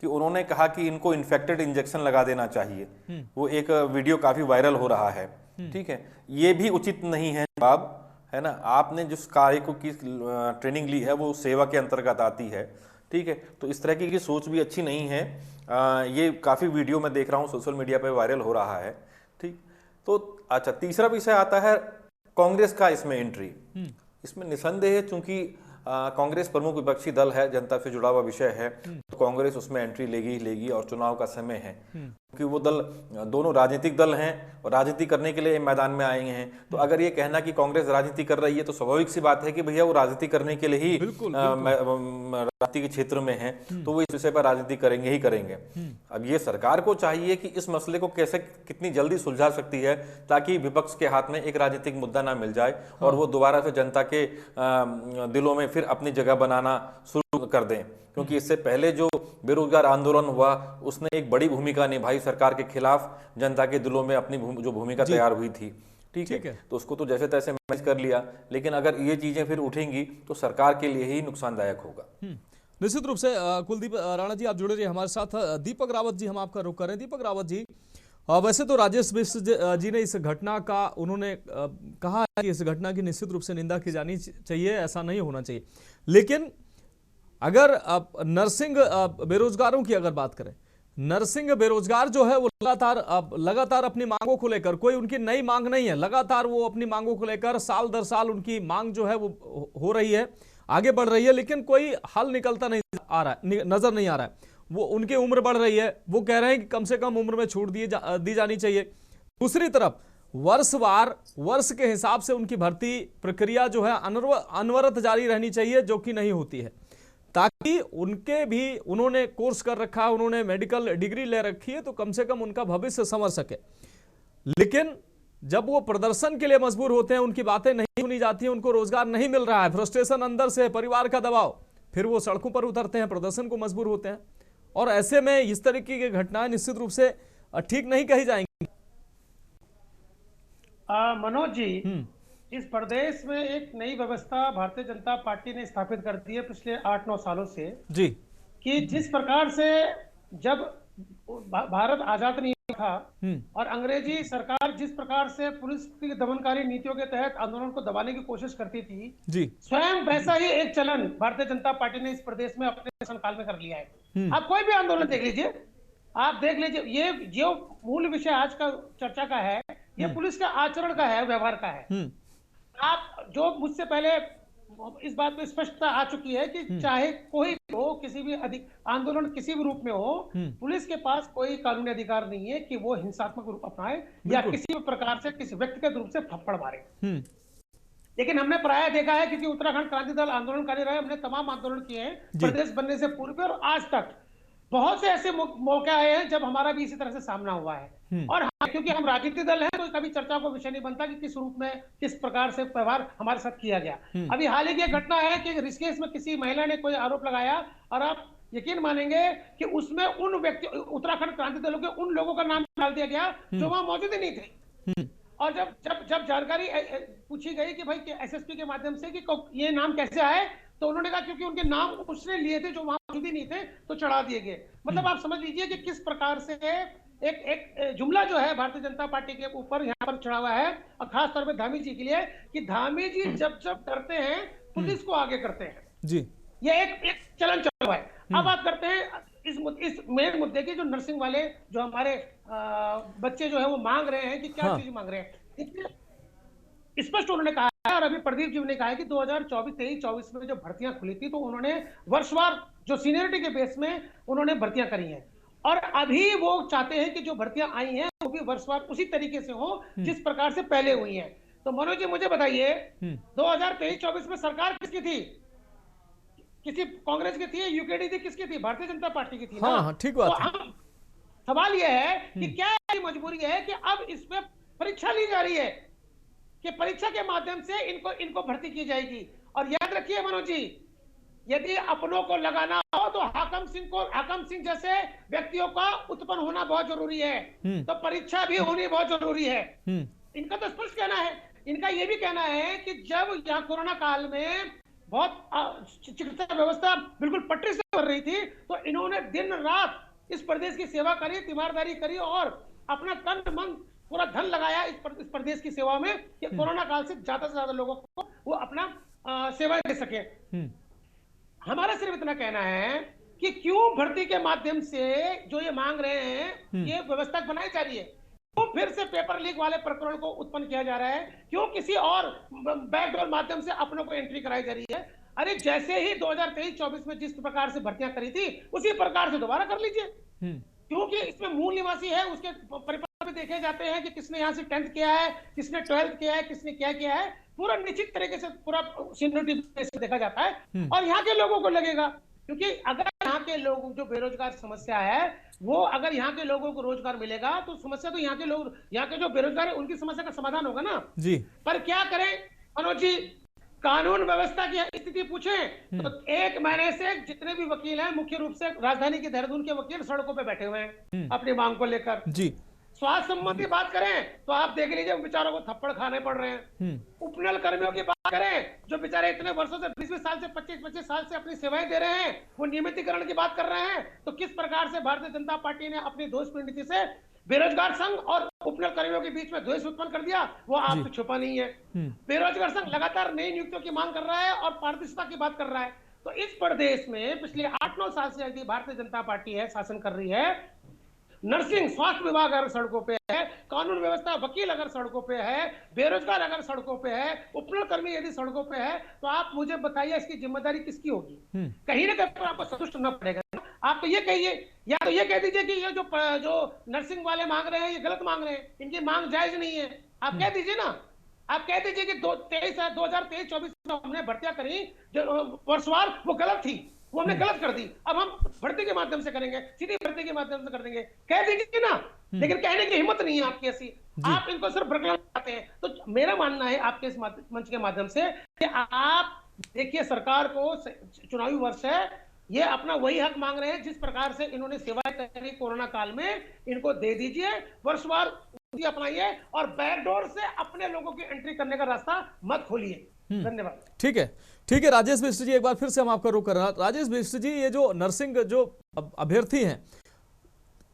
कि उन्होंने कहा कि इनको इन्फेक्टेड इंजेक्शन लगा देना चाहिए। वो एक वीडियो काफी वायरल हो रहा है। ठीक है, ये भी उचित नहीं है जवाब, है ना। आपने जिस कार्य को की ट्रेनिंग ली है वो सेवा के अंतर्गत आती है। ठीक है, तो इस तरह की सोच भी अच्छी नहीं है। ये काफी वीडियो मैं देख रहा हूँ सोशल मीडिया पे वायरल हो रहा है। ठीक, तो अच्छा, तीसरा विषय आता है कांग्रेस का इसमें एंट्री। इसमें निसंदेह चूंकि कांग्रेस प्रमुख विपक्षी दल है, जनता से जुड़ा हुआ विषय है, तो कांग्रेस उसमें एंट्री लेगी और चुनाव का समय है, क्योंकि वो दल दोनों राजनीतिक दल हैं और राजनीति करने के लिए मैदान में आए हैं। तो अगर ये कहना कि कांग्रेस राजनीति कर रही है तो स्वाभाविक सी बात है कि भैया वो राजनीति करने के लिए ही राजनीति के क्षेत्र में है, तो वो इस विषय पर राजनीति करेंगे ही करेंगे। अब ये सरकार को चाहिए कि इस मसले को कैसे कितनी जल्दी सुलझा सकती है, ताकि विपक्ष के हाथ में एक राजनीतिक मुद्दा ना मिल जाए और वो दोबारा से जनता के दिलों में फिर अपनी जगह बनाना शुरू कर दें। क्योंकि इससे पहले जो बेरोजगार आंदोलन हुआ उसने एक बड़ी भूमिका निभाई सरकार के खिलाफ, जनता के दिलों में अपनी जो भूमिका तैयार हुई थी। ठीक है, तो उसको तो जैसे तैसे मैनेज कर लिया, लेकिन अगर ये चीजें फिर उठेंगी तो सरकार के लिए ही नुकसानदायक होगा। निश्चित रूप से। कुलदीप राणा जी आप जुड़े रहिए हमारे साथ। दीपक रावत जी, हम आपका रुख करें। दीपक रावत जी, वैसे तो राजेश बिष्ट जी ने इस घटना का उन्होंने कहा है कि इस घटना की निश्चित रूप से निंदा की जानी चाहिए, ऐसा नहीं होना चाहिए। लेकिन अगर नर्सिंग बेरोजगारों की अगर बात करें, नर्सिंग बेरोजगार जो है वो लगातार अपनी मांगों को लेकर, कोई उनकी नई मांग नहीं है, लगातार वो अपनी मांगों को लेकर साल दर साल उनकी मांग जो है वो हो रही है, आगे बढ़ रही है, लेकिन कोई हल निकलता नहीं आ रहा है, नजर नहीं आ रहा है। वो उनकी उम्र बढ़ रही है, वो कह रहे हैं कि कम से कम उम्र में छूट दी जानी चाहिए। दूसरी तरफ वर्ष के हिसाब से उनकी भर्ती प्रक्रिया जो है अनवरत जारी रहनी चाहिए, जो कि नहीं होती है, ताकि उन्होंने कोर्स कर रखा है, उन्होंने मेडिकल डिग्री ले रखी है, तो कम से कम उनका भविष्य संवर सके। लेकिन जब वो प्रदर्शन के लिए मजबूर होते हैं, उनकी बातें नहीं सुनी जाती हैं, उनको रोजगार नहीं मिल रहा है, फ्रस्ट्रेशन अंदर से, परिवार का दबाव, फिर वो सड़कों पर उतरते हैं, प्रदर्शन को मजबूर होते हैं। और ऐसे में इस तरीके की घटनाएं निश्चित रूप से ठीक नहीं कही जाएंगी। मनोज जी, इस प्रदेश में एक नई व्यवस्था भारतीय जनता पार्टी ने स्थापित कर दी है पिछले 8-9 सालों से जी, कि जिस प्रकार से जब भारत आजाद नहीं था और अंग्रेजी सरकार जिस प्रकार से पुलिस की दमनकारी नीतियों के तहत आंदोलन को दबाने की कोशिश करती थी जी, स्वयं वैसा ही एक चलन भारतीय जनता पार्टी ने इस प्रदेश में अपने शासनकाल में कर लिया है। आप कोई भी आंदोलन देख लीजिए, आप देख लीजिए, ये जो मूल विषय आज का चर्चा का है, ये पुलिस का आचरण का है, व्यवहार का है। आप जो मुझसे पहले इस बात में स्पष्टता आ चुकी है कि चाहे कोई भी हो, किसी भी आंदोलन किसी भी रूप में हो, पुलिस के पास कोई कानूनी अधिकार नहीं है कि वो हिंसात्मक रूप अपनाए या किसी भी प्रकार से किसी व्यक्तिगत रूप से थप्पड़ मारे। लेकिन हमने प्रायः देखा है, क्योंकि उत्तराखंड क्रांति दल आंदोलनकारी रहे, हमने तमाम आंदोलन किए हैं प्रदेश बनने से पूर्व और आज तक। बहुत से ऐसे मौके आए हैं जब हमारा भी इसी तरह से सामना हुआ है। और हाँ, क्योंकि हम राजनीतिक दल हैं, तो कभी चर्चा को विषय नहीं बनता कि किस रूप में किस प्रकार से व्यवहार हमारे साथ किया गया। अभी हाल ही की घटना है कि ऋषिकेश में किसी महिला ने कोई आरोप लगाया और आप यकीन मानेंगे कि उसमें उन व्यक्ति उत्तराखंड क्रांति दलों के उन लोगों का नाम डाल दिया गया जो वहां मौजूद ही नहीं थे। और जब जानकारी पूछी गई कि भाई एसएसपी के माध्यम से कि ये नाम कैसे आए, तो उन्होंने कहा क्योंकि उनके नाम उसने लिए थे जो वहां मौजूद ही नहीं थे, तो चढ़ा दिए गए। मतलब आप समझ लीजिए कि किस प्रकार से एक जुमला जो है भारतीय जनता पार्टी के ऊपर यहाँ पर चढ़ा हुआ है, और खास तौर पे धामी जी के लिए, कि धामी जी जब करते हैं पुलिस को आगे करते हैं जी, ये एक चलन चल रहा है। अब बात करते हैं इस मेन मुद्दे की, जो नर्सिंग वाले जो हमारे बच्चे जो है वो मांग रहे हैं कि क्या चीज मांग रहे हैं। स्पष्ट उन्होंने कहा है, और अभी प्रदीप जी ने कहा है कि 2023-24 में जो भर्तियां खुली थी, तो उन्होंने वर्षवार जो सीनियरिटी के बेस में उन्होंने भर्तियां करी हैं, और अभी वो चाहते हैं कि जो भर्तियां आई हैं वो भी वर्षवार उसी तरीके से हो जिस प्रकार से पहले हुई है। तो मनोज जी मुझे बताइए 2023-24 में सरकार किसकी थी? किसी कांग्रेस की थी, यूकेडी थी, किसकी थी? भारतीय जनता पार्टी की थी ना। हाँ, ठीक बात है। तो सवाल यह है कि क्या मजबूरी है कि अब इसमें परीक्षा ली जा रही है कि परीक्षा के माध्यम से इनको भर्ती की जाएगी। और याद रखिए मनोज जी, यदि अपनों को लगाना हो तो हाकम सिंह जैसे व्यक्तियों का उत्पन्न होना बहुत जरूरी है, तो परीक्षा भी होनी बहुत जरूरी है। इनका तो स्पष्ट कहना है, इनका यह भी कहना है कि जब यहाँ कोरोना काल में बहुत चिकित्सा व्यवस्था बिल्कुल पटरी से कर रही थी, तो इन्होंने दिन रात इस प्रदेश की सेवा करी, तीमारदारी करी और अपना तन मन पूरा धन लगाया इस प्रदेश की सेवा में कि कोरोना काल से ज्यादा लोगों को वो अपना सेवा दे सके। हमारा सिर्फ इतना कहना है कि क्यों भर्ती के माध्यम से जो ये मांग रहे हैं ये व्यवस्था बनाई जा रही है, क्यों फिर से पेपर लीक वाले प्रकरण को उत्पन्न किया जा रहा है, क्यों किसी और बैकडोर माध्यम से अपनों को एंट्री कराई जा रही है। अरे जैसे ही 2023-24 में जिस प्रकार से भर्तियां करी थी उसी प्रकार से दोबारा कर लीजिए, क्योंकि इसमें मूल निवासी है उसके परिपत्र भी देखे जाते हैं कि किसने यहाँ से 10th किया है, किसने 12th किया है, किसने क्या किया है, पूरा निश्चित तरीके से पूरा सीनियरिटी से देखा जाता है। और यहाँ के लोगों को लगेगा, क्योंकि अगर यहाँ के लोग जो बेरोजगार समस्या है वो अगर यहाँ के लोगों को रोजगार मिलेगा तो समस्या तो यहाँ के जो बेरोजगार है उनकी समस्या का समाधान होगा ना जी। पर क्या करें मनोज जी, कानून व्यवस्था की स्थिति पूछें तो 1 महीने से जितने भी वकील हैं, मुख्य रूप से राजधानी के देहरादून के वकील सड़कों पे बैठे हुए हैं अपनी मांग को लेकर जी। स्वास्थ्य संबंधी बात करें तो आप देख लीजिए बेचारों को थप्पड़ खाने पड़ रहे हैं। उपनल कर्मियों की बात करें जो बेचारे इतने वर्षों से 20-20 साल से 25-25 साल से अपनी सेवाएं दे रहे हैं, वो नियमितीकरण की बात कर रहे हैं। तो किस प्रकार से भारतीय जनता पार्टी ने अपनी दोष नीति से बेरोजगार संघ और उपनल कर्मियों के बीच में द्वेष उत्पन्न कर दिया, वो आपसे छुपा नहीं है। बेरोजगार संघ लगातार नई नियुक्तियों की मांग कर रहा है और पारदर्शिता की बात कर रहा है। तो इस प्रदेश में पिछले 8-9 साल से यदि भारतीय जनता पार्टी है शासन कर रही है, नर्सिंग स्वास्थ्य विभाग अगर सड़कों पे है, कानून व्यवस्था वकील अगर सड़कों पे है, बेरोजगार अगर सड़कों पे है, उपनल कर्मी यदि सड़कों पे है, तो आप मुझे बताइए इसकी जिम्मेदारी किसकी होगी? कहीं ना कहीं आपको संतुष्ट होना पड़ेगा। आप तो ये कहिए, या तो ये कह दीजिए कि ये जो नर्सिंग वाले मांग रहे हैं ये गलत मांग रहे हैं, इनकी मांग जायज नहीं है, आप कह दीजिए ना। आप कह दीजिए कि 2023-24 में हमने भर्तियां करी जो वर्षवार वो गलत थी, वो हमने गलत कर दी, अब हम भर्ती के माध्यम से करेंगे, सीधी भर्ती के माध्यम से कर देंगे, कह दीजिए ना। लेकिन कहने की हिम्मत नहीं है आपकी ऐसी, आप इनको सिर्फ बरकरार रखते हैं। तो मेरा मानना है आपके इस मंच के माध्यम से कि आप देखिए, सरकार को चुनावी वर्ष है, ये अपना वही हक मांग रहे हैं जिस प्रकार से इन्होंने सेवाएं करी कोरोना काल में, इनको दे दीजिए, वर्षवार अपनाइए और बैकडोर से अपने लोगों की एंट्री करने का रास्ता मत खोलिए। धन्यवाद। ठीक है राजेश मिश्र जी, एक बार फिर से हम आपका रुख कर रहे हैं। राजेश मिश्र जी, ये जो नर्सिंग जो अभ्यर्थी हैं,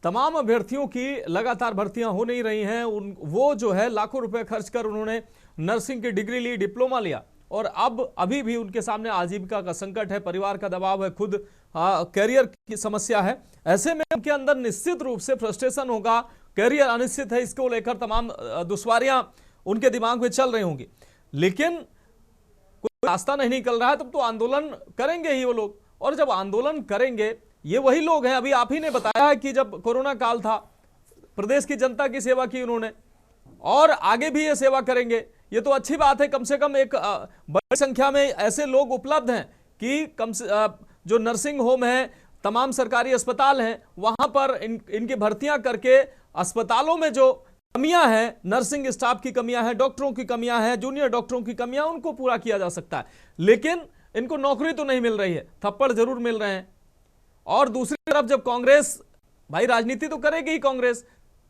तमाम अभ्यर्थियों की लगातार भर्तियां हो नहीं रही हैं, वो जो है लाखों रुपए खर्च कर उन्होंने नर्सिंग की डिग्री ली, डिप्लोमा लिया, और अब अभी भी उनके सामने आजीविका का संकट है, परिवार का दबाव है, खुद कैरियर की समस्या है। ऐसे में उनके अंदर निश्चित रूप से फ्रस्ट्रेशन होगा, कैरियर अनिश्चित है, इसको लेकर तमाम दुश्वारियां उनके दिमाग में चल रही होंगी, लेकिन कोई रास्ता नहीं निकल रहा है। तब तो आंदोलन करेंगे ही वो लोग, और जब आंदोलन करेंगे, ये वही लोग हैं, अभी आप ही ने बताया है कि जब कोरोना काल था प्रदेश की जनता की सेवा की उन्होंने, और आगे भी ये सेवा करेंगे। ये तो अच्छी बात है, कम से कम एक बड़ी संख्या में ऐसे लोग उपलब्ध हैं कि जो नर्सिंग होम है, तमाम सरकारी अस्पताल हैं, वहां पर इनकी भर्तियां करके अस्पतालों में जो कमियां हैं, नर्सिंग स्टाफ की कमियां हैं, डॉक्टरों की कमियां हैं, जूनियर डॉक्टरों की कमियां, उनको पूरा किया जा सकता है। लेकिन इनको नौकरी तो नहीं मिल रही है, थप्पड़ जरूर मिल रहे हैं। और दूसरी तरफ जब कांग्रेस, भाई राजनीति तो करेगी ही, कांग्रेस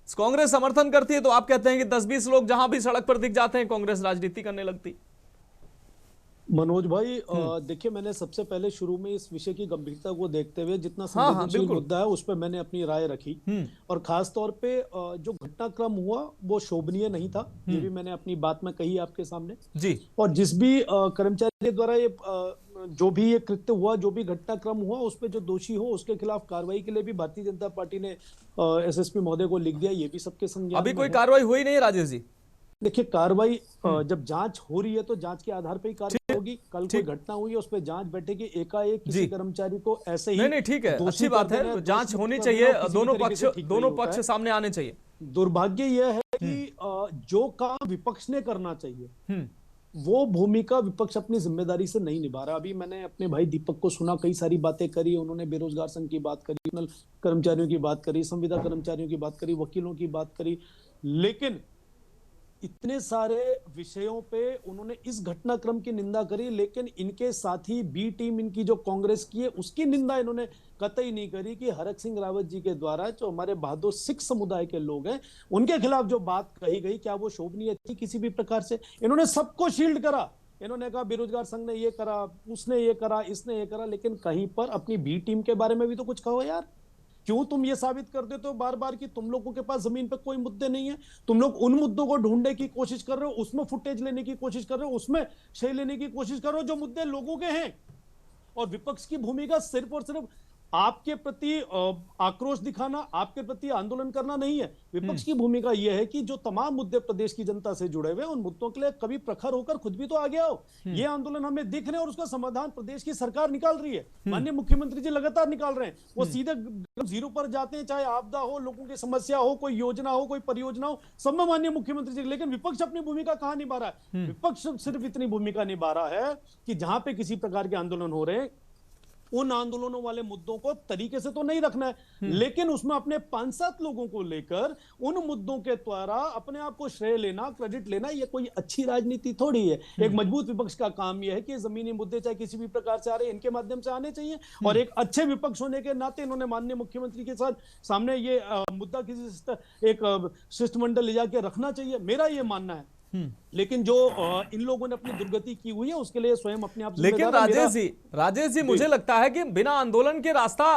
समर्थन करती है, तो आप कहते हैं कि 10-20 लोग जहां भी सड़क पर दिख जाते हैं कांग्रेस राजनीति करने लगती। मनोज भाई, देखिए, मैंने सबसे पहले शुरू में इस विषय की गंभीरता को देखते हुए जितना संवेदनशील मुद्दा है उस पर मैंने अपनी राय रखी, और खास तौर पे जो घटनाक्रम हुआ वो शोभनीय नहीं था, ये भी मैंने अपनी बात में कही आपके सामने जी। और जिस भी कर्मचारी द्वारा ये जो भी ये कृत्य हुआ, जो भी घटनाक्रम हुआ, उस पे जो दोषी हो उसके खिलाफ कार्रवाई के लिए भी भारतीय जनता पार्टी ने एसएसपी महोदय को लिख दिया, ये भी सबके संज्ञान। अभी कोई कार्रवाई हुई नहीं है राजेश जी? देखिए, कार्रवाई जब जांच हो रही है तो जांच के आधार पर ही कार्रवाई होगी। कल कोई घटना हुई है उस पर जांच बैठेगी, एकाएक किसी कर्मचारी को ऐसे ही नहीं, ठीक है, अच्छी बात है, जांच होनी चाहिए, दोनों पक्ष सामने आने चाहिए। दुर्भाग्य यह है कि जो काम विपक्ष ने करना चाहिए वो भूमिका विपक्ष अपनी जिम्मेदारी से नहीं निभा रहा। अभी मैंने अपने भाई दीपक को सुना, कई सारी बातें करी उन्होंने, बेरोजगार संघ की बात करी, कर्मचारियों की बात करी, संविदा कर्मचारियों की बात करी, वकीलों की बात करी, लेकिन इतने सारे विषयों पे उन्होंने इस घटनाक्रम की निंदा करी, लेकिन इनके साथी बी टीम इनकी जो कांग्रेस की है उसकी निंदा इन्होंने कतई नहीं करी कि हरक सिंह रावत जी के द्वारा जो हमारे बहादुर सिख समुदाय के लोग हैं उनके खिलाफ जो बात कही गई क्या वो शोभनीय थी किसी भी प्रकार से? इन्होंने सबको शील्ड करा, इन्होंने कहा बेरोजगार संघ ने ये करा, उसने ये करा, इसने ये करा, लेकिन कहीं पर अपनी बी टीम के बारे में भी तो कुछ कहो यार। क्यों तुम ये साबित कर देते हो बार बार कि तुम लोगों के पास जमीन पर कोई मुद्दे नहीं है? तुम लोग उन मुद्दों को ढूंढने की कोशिश कर रहे हो, उसमें फुटेज लेने की कोशिश कर रहे हो, उसमें शय लेने की कोशिश कर रहे हो जो मुद्दे लोगों के हैं। और विपक्ष की भूमिका सिर्फ और सिर्फ आपके प्रति आक्रोश दिखाना, आपके प्रति आंदोलन करना नहीं है। विपक्ष की भूमिका यह है कि जो तमाम मुद्दे प्रदेश की जनता से जुड़े हुए उन मुद्दों के लिए कभी प्रखर होकर खुद भी तो आगे आओ। ये आंदोलन हमें दिख रहे हैं और उसका समाधान प्रदेश की सरकार निकाल रही है, माननीय मुख्यमंत्री जी लगातार निकाल रहे हैं। वो सीधे जीरो पर जाते हैं, चाहे आपदा हो, लोगों की समस्या हो, कोई योजना हो, कोई परियोजना हो, सब में माननीय मुख्यमंत्री जी। लेकिन विपक्ष अपनी भूमिका कहां निभा रहा है? विपक्ष सिर्फ इतनी भूमिका निभा रहा है कि जहां पे किसी प्रकार के आंदोलन हो रहे हैं उन आंदोलनों वाले मुद्दों को तरीके से तो नहीं रखना है, लेकिन उसमें अपने 5-7 लोगों को लेकर उन मुद्दों के द्वारा अपने आप को श्रेय लेना, क्रेडिट लेना, ये कोई अच्छी राजनीति थोड़ी है। एक मजबूत विपक्ष का काम यह है कि जमीनी मुद्दे चाहे किसी भी प्रकार से आ रहे हैं इनके माध्यम से आने चाहिए, और एक अच्छे विपक्ष होने के नाते इन्होंने माननीय मुख्यमंत्री के साथ सामने ये मुद्दा किसी एक शिष्टमंडल ले जाके रखना चाहिए, मेरा ये मानना है। लेकिन जो इन लोगों ने अपनी दुर्गति की हुई है उसके लिए स्वयं अपने आप। लेकिन राजेश जी मुझे लगता है कि बिना आंदोलन के रास्ता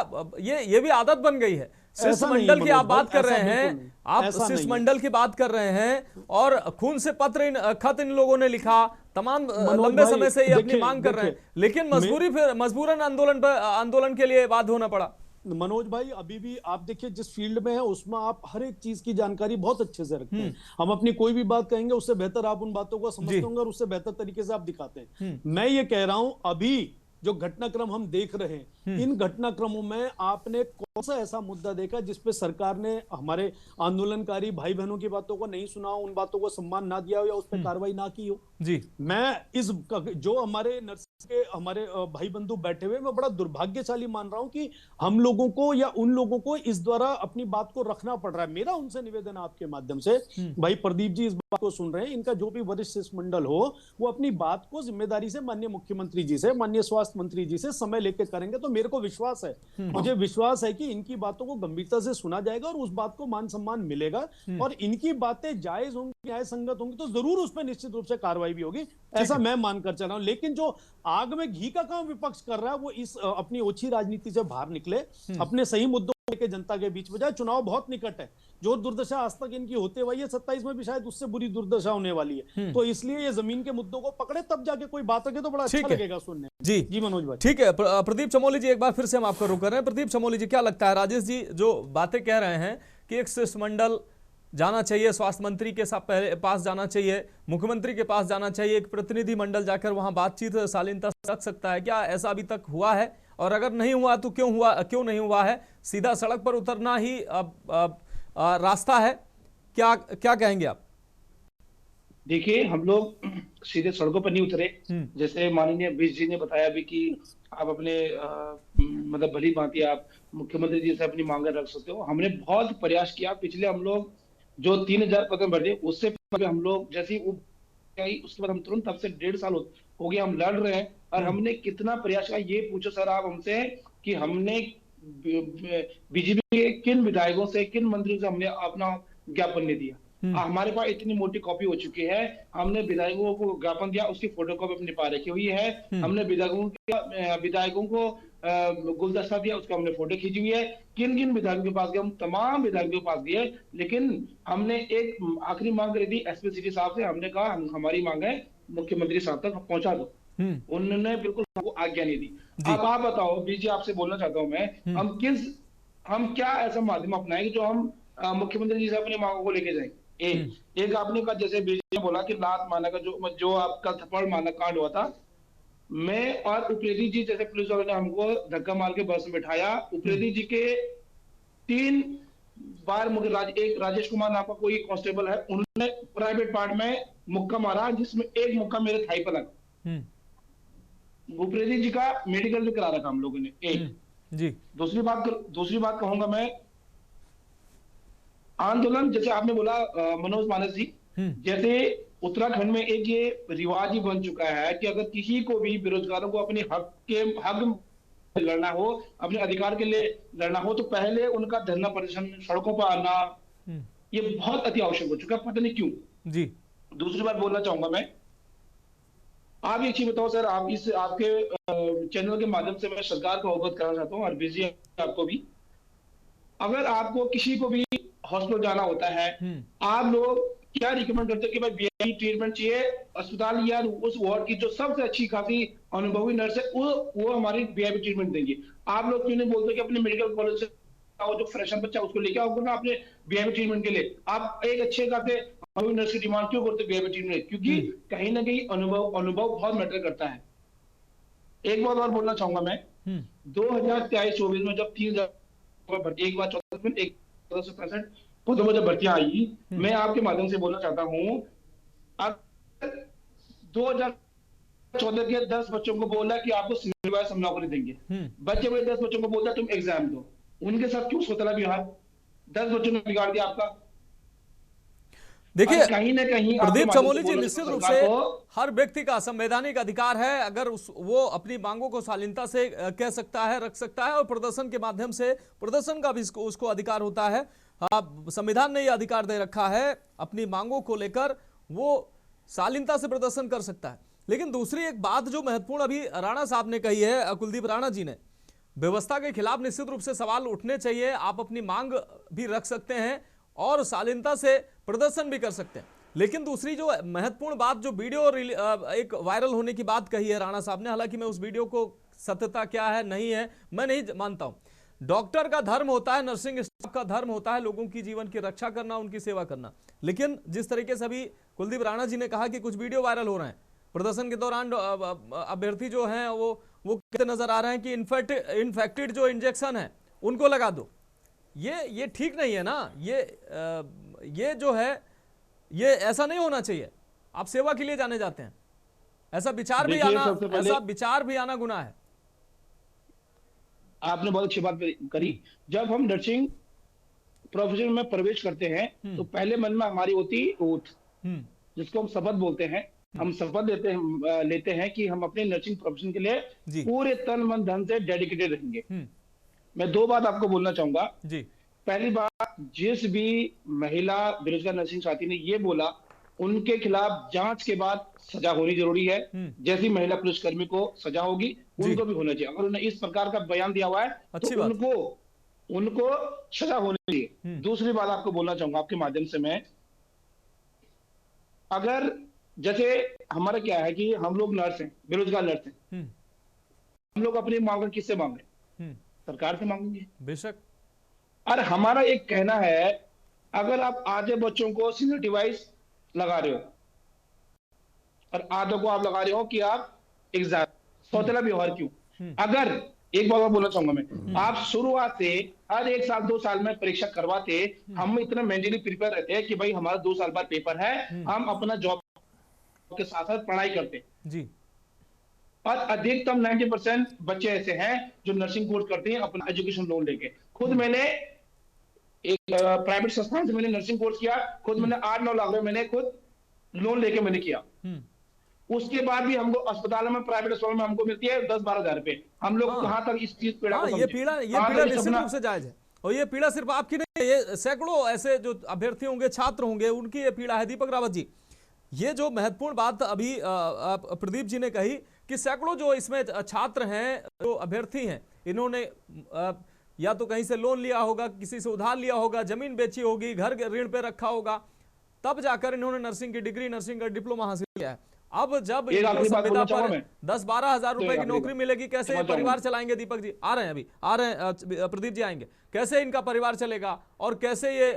ये भी आदत बन गई है। शिष्टमंडल की आप बात कर रहे हैं, आप शिष्टमंडल की बात कर रहे हैं और खून से खत इन लोगों ने लिखा, तमाम लंबे समय से ये अपनी मांग कर रहे हैं, लेकिन मजबूरन आंदोलन के लिए बाध्य होना पड़ा। मनोज भाई अभी भी आप देखिए जिस फील्ड में है उसमें आप हर एक चीज की जानकारी बहुत अच्छे से रखते हैं। हम अपनी कोई भी बात कहेंगे उससे बेहतर आप उन बातों को समझते होंगे और उससे बेहतर तरीके से आप दिखाते हैं। मैं ये कह रहा हूं अभी जो घटनाक्रम हम देख रहे हैं इन घटनाक्रमों में आपने कौन सा ऐसा मुद्दा देखा जिसपे सरकार ने हमारे आंदोलनकारी भाई बहनों की बातों को नहीं सुना, उन बातों को सम्मान ना दिया हो या उस पर कार्रवाई ना की हो? जी मैं इस जो हमारे नर्सिंग के हमारे भाई बंधु बैठे हुए मैं बड़ा दुर्भाग्यशाली मान रहा हूं कि हम लोगों को या उन लोगों को इस द्वारा अपनी बात को रखना पड़ रहा है। मेरा उनसे निवेदन आपके माध्यम से, भाई प्रदीप जी इस बात को सुन रहे हैं, इनका जो भी वरिष्ठ शिष्टमंडल हो वो अपनी बात को जिम्मेदारी से माननीय मुख्यमंत्री जी से, माननीय स्वास्थ्य मंत्री जी से समय लेकर करेंगे तो मेरे को विश्वास है, मुझे विश्वास है कि इनकी बातों को गंभीरता से सुना जाएगा और उस बात को मान सम्मान मिलेगा और इनकी बातें जायज होंगी, न्याय संगत होंगी तो जरूर उस पर निश्चित रूप से कार्रवाई भी होगी, ऐसा मैं मानकर चल रहा हूं। लेकिन जो आग में घी का काम विपक्ष कर रहा है वो इस अपनी ओछी राजनीति से बाहर निकले, अपने सही मुद्दों के जनता के बीच में जाए। चुनाव बहुत निकट है, जो दुर्दशा आज तक इनकी होते हुई है 27 में भी शायद उससे बुरी दुर्दशा होने वाली है, तो इसलिए ये जमीन के मुद्दों को पकड़े तब जाके कोई बात रखे तो बड़ा अच्छा लगेगा सुनने। जी मनोज भाई। ठीक है प्रदीप चमोली जी, एक बार फिर से हम आपका रुख कर रहे हैं। प्रदीप चमोली जी, क्या लगता है राजेश जी जो बातें कह रहे हैं कि एक शिष्टमंडल जाना चाहिए, स्वास्थ्य मंत्री के पास जाना चाहिए, मुख्यमंत्री के पास जाना चाहिए, एक प्रतिनिधि मंडल जाकर वहां बातचीत शालीनता रख सकता है, क्या ऐसा अभी तक हुआ है? और अगर नहीं हुआ तो क्यों नहीं हुआ है? सीधा सड़क पर उतरना ही रास्ता है, क्या कहेंगे आप? देखिए हम लोग सीधे सड़कों पर नहीं उतरे, जैसे माननीय बीस जी ने बताया भी कि आप अपने मतलब भली भांति आप मुख्यमंत्री जी से अपनी मांगे रख सकते हो। हमने बहुत प्रयास किया, पिछले हम लोग जो 3000 कदम बढ़े उससे पहले हम लोग जैसे उसके बाद हम तुरंत तब से 1.5 साल हो गया हम लड़ रहे हैं और हमने कितना प्रयास किया ये पूछो सर आप हमसे कि हमने बीजेपी के किन विधायकों से, किन मंत्रियों से हमने अपना ज्ञापन नहीं दिया। हमारे पास इतनी मोटी कॉपी हो चुकी है, हमने विधायकों को ज्ञापन दिया उसकी फोटोकॉपी अपने पास रखी हुई है, हमने विधायकों को गुलदस्ता दिया उसका हमने फोटो खींची हुई है, किन किन विधायकों के पास गए, हम तमाम विधायकों के पास दिए। लेकिन हमने एक आखिरी मांग करी थी एसपी सिटी साहब से, हमने कहा हमारी मांग है मुख्यमंत्री साहब तक पहुंचा दो, उन्होंने बिल्कुल हमको आज्ञा नहीं दी। अब आप बताओ बीजी, आपसे बोलना चाहता हूं मैं, हम क्या ऐसा माध्यम अपनाएंगे जो हम मुख्यमंत्री जी से अपनी मांगों को लेके जाएंगे? एक आपने कहा जैसे बीजेपी ने बोला कि लात मारने का जो आपका थप्पड़ मारना कांड हुआ था, मैं और उपेंद्र जी जैसे पुलिस वालों ने हमको धक्का मार के बस में बैठाया, उपेंद्र जी के 3 बार एक राजेश कुमार नाम का कोई कांस्टेबल है, उन्होंने प्राइवेट पार्ट में मुक्का मारा, जिसमें एक मुक्का मेरे थाई पर लगा। भूपेंद्र जी का मेडिकल भी करा रखा हम लोगों ने एक। जी। दूसरी बात कहूंगा मैं, आंदोलन जैसे आपने बोला मनोज मानस जी, जैसे उत्तराखंड में एक ये रिवाज ही बन चुका है कि अगर किसी को भी बेरोजगारों को अपने हक लड़ना हो, अपने अधिकार के लिए लड़ना हो, तो पहले उनका धरना प्रदर्शन, सड़कों पर आना, ये बहुत अति आवश्यक हो चुका है, पता नहीं क्यों। जी। दूसरी बात बोलना चाहूंगा मैं, आप ये चीज बताओ सर, आपके चैनल के माध्यम से मैं सरकार को अवगत कराना चाहता हूँ और बिजी आपको भी, अगर आपको किसी को भी हॉस्पिटल जाना होता है, आप लोग क्या रिकमेंड करते हैं कि भाई वीआईपी ट्रीटमेंट चाहिए, अस्पताल या उस वार्ड की जो सबसे अच्छी खासी अनुभवी नर्स है वो हमारी वीआईपी ट्रीटमेंट देंगे। आप लोग क्यों नहीं बोलते कि अपने मेडिकल कॉलेज से आओ, जो फ्रेशर बच्चा उसको लेके आओ ना अपने वीआईपी ट्रीटमेंट के लिए। आप एक अच्छे खासे अनुभवी नर्स की डिमांड क्यों करते वीआईपी ट्रीटमेंट? क्योंकि कहीं ना कहीं अनुभव बहुत मैटर करता है। एक बात और बोलना चाहूंगा मैं, 2023-24 में जब 3,000 भर्ती, एक बार 1465 पदों में जब भर्तियां आई, मैं आपके माध्यम से बोलना चाहता हूं, अब 2014 के 10 बच्चों को बोला कि आपको सिविल वाइज हम नौकरी देंगे, बच्चे बड़े 10 बच्चों को बोलता तुम एग्जाम दो, उनके साथ क्यों सोचला बिहार? 10 बच्चों ने बिगाड़ दिया आपका। देखिए कहीं ना कहीं प्रदीप चमोली जी, निश्चित रूप से हर व्यक्ति का संवैधानिक अधिकार है, अगर वो अपनी मांगों को शालीनता से कह सकता है, रख सकता है, और प्रदर्शन के माध्यम से प्रदर्शन का भी उसको अधिकार होता है। संविधान ने यह अधिकार दे रखा है, अपनी मांगों को लेकर वो शालीनता से प्रदर्शन कर सकता है। लेकिन दूसरी एक बात जो महत्वपूर्ण अभी राणा साहब ने कही है, कुलदीप राणा जी ने, व्यवस्था के खिलाफ निश्चित रूप से सवाल उठने चाहिए। आप अपनी मांग भी रख सकते हैं और शालीनता से प्रदर्शन भी कर सकते हैं। लेकिन दूसरी जो महत्वपूर्ण बात, जो वीडियो एक वायरल होने की बात कही है राणा साहब ने, हालांकि मैं उस वीडियो को सत्यता क्या है नहीं है मैं नहीं मानता हूं। डॉक्टर का धर्म होता है, नर्सिंग स्टाफ का धर्म होता है लोगों की जीवन की रक्षा करना, उनकी सेवा करना। लेकिन जिस तरीके से अभी कुलदीप राणा जी ने कहा कि कुछ वीडियो वायरल हो रहे हैं प्रदर्शन के दौरान, अभ्यर्थी जो हैं वो कहते नजर आ रहे हैं कि इन्फेक्टेड जो इंजेक्शन है उनको लगा दो। ये ठीक नहीं है ना, ये जो है ये ऐसा नहीं होना चाहिए। आप सेवा के लिए जाने जाते हैं, ऐसा विचार भी आना गुनाह है। आपने बहुत अच्छी बात करी। जब हम नर्सिंग प्रोफेशन में प्रवेश करते हैं तो पहले मन में हमारी होती ओथ, जिसको हम शपथ बोलते हैं। हम शपथ लेते हैं कि हम अपने नर्सिंग प्रोफेशन के लिए पूरे तन मन धन से डेडिकेटेड रहेंगे। मैं 2 बात आपको बोलना चाहूंगा जी। पहली बात, जिस भी महिला बेरोजगार नर्सिंग साथी ने ये बोला, उनके खिलाफ जांच के बाद सजा होनी जरूरी है। जैसी महिला पुलिसकर्मी को सजा होगी उनको भी होना चाहिए। अगर उन्होंने इस प्रकार का बयान दिया हुआ है तो उनको सजा होनी चाहिए। दूसरी बात आपको बोलना चाहूंगा आपके माध्यम से मैं, अगर जैसे हमारा क्या है कि हम लोग नर्स हैं, बेरोजगार नर्स हैं, हम लोग अपनी मांग किससे मांग रहे हैं? सरकार से मांगेंगे बेशक। और हमारा एक कहना है, अगर आप आधे बच्चों को सीनियर डिवाइस लगा रहे हो और आधों को आप लगा रहे हो कि आप एग्जाम, सोचना व्यवहार क्यों? अगर एक बात बोलना चाहूंगा मैं, आप शुरुआत से हर 1 साल 2 साल में परीक्षा करवाते, हम इतना मेंटली प्रिपेयर रहते हैं कि भाई हमारा 2 साल बाद पेपर है, हम अपना जॉब के साथ साथ पढ़ाई करते जी। और अधिकतम 90% बच्चे ऐसे हैं जो नर्सिंग कोर्स करते हैं अपना एजुकेशन लोन लेके। खुद मैंने एक प्राइवेट संस्थान से मैंने नर्सिंग कोर्स किया, खुद मैंने 8-9 लाख रुपए मैंने खुद लोन लेके मैंने किया। उसके बाद भी हमको अस्पतालों में, प्राइवेट अस्पताल में हमको मिलती है 10-12 हजार रुपए। हम लोग कहां तक इस चीज पीड़ा को ये पीड़ा निश्चित रूप से जायज है। और ये पीड़ा सिर्फ आपकी नहीं है, ये सैकड़ों ऐसे जो अभ्यर्थी होंगे, छात्र होंगे, उनकी ये पीड़ा है। दीपक रावत जी, ये जो महत्वपूर्ण बात अभी प्रदीप जी ने कही कि सैकड़ों जो इसमें छात्र हैं, जो अभ्यर्थी हैं, इन्होंने या तो कहीं से लोन लिया होगा, किसी से उधार लिया होगा, जमीन बेची होगी, घर ऋण पे रखा होगा, तब जाकर इन्होंने नर्सिंग की डिग्री, नर्सिंग का डिप्लोमा हासिल किया है। अब जब संविदा पर 10-12 हजार रुपए की नौकरी मिलेगी, कैसे परिवार चलाएंगे? दीपक जी आ रहे हैं, अभी आ रहे हैं, प्रदीप जी आएंगे। कैसे इनका परिवार चलेगा और कैसे ये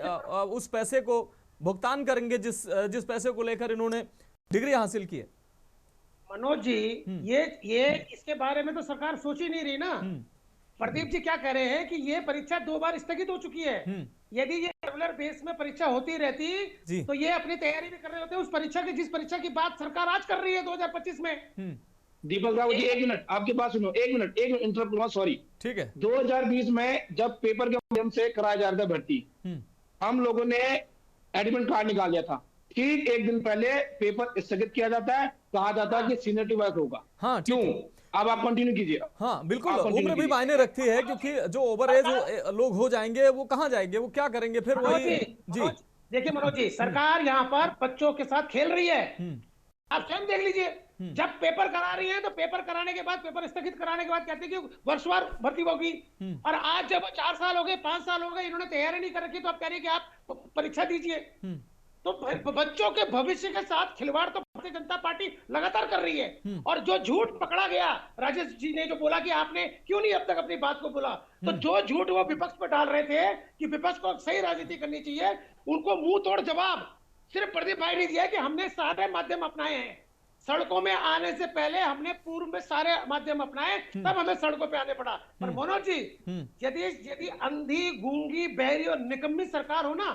उस पैसे को भुगतान करेंगे जिस पैसे को लेकर इन्होंने डिग्री हासिल की है? मनोज जी, ये इसके बारे में तो सरकार सोच ही नहीं रही ना। प्रदीप जी क्या कह रहे हैं कि ये परीक्षा 2 बार स्थगित हो चुकी है। यदि ये रेगुलर बेस में परीक्षा होती रहती तो ये अपनी तैयारी भी कर रहे होते। उस परीक्षा की, जिस परीक्षा की बात सरकार आज कर रही है 2025 में। दीपक रावत जी, एक मिनट आपकी बात सुनो, एक मिनट इंटरप्ट करूंगा, सॉरी। ठीक है। 2020 में जब पेपर के माध्यम से कराया जा रहा था भर्ती, हम लोगों ने एडमिट कार्ड निकाल लिया था। ठीक एक दिन पहले पेपर स्थगित किया जाता है, कहा जाता है कि सीनियरिटी वाइज होगा। हाँ, क्यों? अब आप कंटिन्यू कीजिए। हाँ बिल्कुल, उम्र भी मायने रखती है, क्योंकि जो ओवर एज लोग हो जाएंगे वो कहाँ जाएंगे, वो क्या करेंगे फिर वही। जी देखिए मनोज जी, सरकार यहाँ पर बच्चों के साथ खेल रही है। आप स्वयं देख लीजिए, जब पेपर करा रही है तो पेपर कराने के बाद, पेपर स्थगित कराने के बाद कहते हैं कि वर्षवार भर्ती होगी। और आज जब 4 साल हो गए, 5 साल हो गए, इन्होंने तैयारी नहीं कर रखी, तो आप कह रही है कि आप परीक्षा दीजिए। तो बच्चों के भविष्य के साथ खिलवाड़ तो भारतीय जनता पार्टी लगातार कर रही है। और जो झूठ पकड़ा गया, राजेश जी ने जो बोला कि आपने क्यों नहीं अब तक अपनी बात को बोला, तो जो झूठ वो विपक्ष पर डाल रहे थे कि विपक्ष को सही राजनीति करनी चाहिए, उनको मुंह तोड़ जवाब सिर्फ प्रदीप भाई ने दिया कि हमने सारे माध्यम अपनाए हैं। सड़कों में आने से पहले हमने पूर्व में सारे माध्यम अपनाए, तब हमें सड़कों पे आने पड़ा। पर मनोज जी, यदि अंधी, गूंगी, बहरी और निकम्मी सरकार हो ना,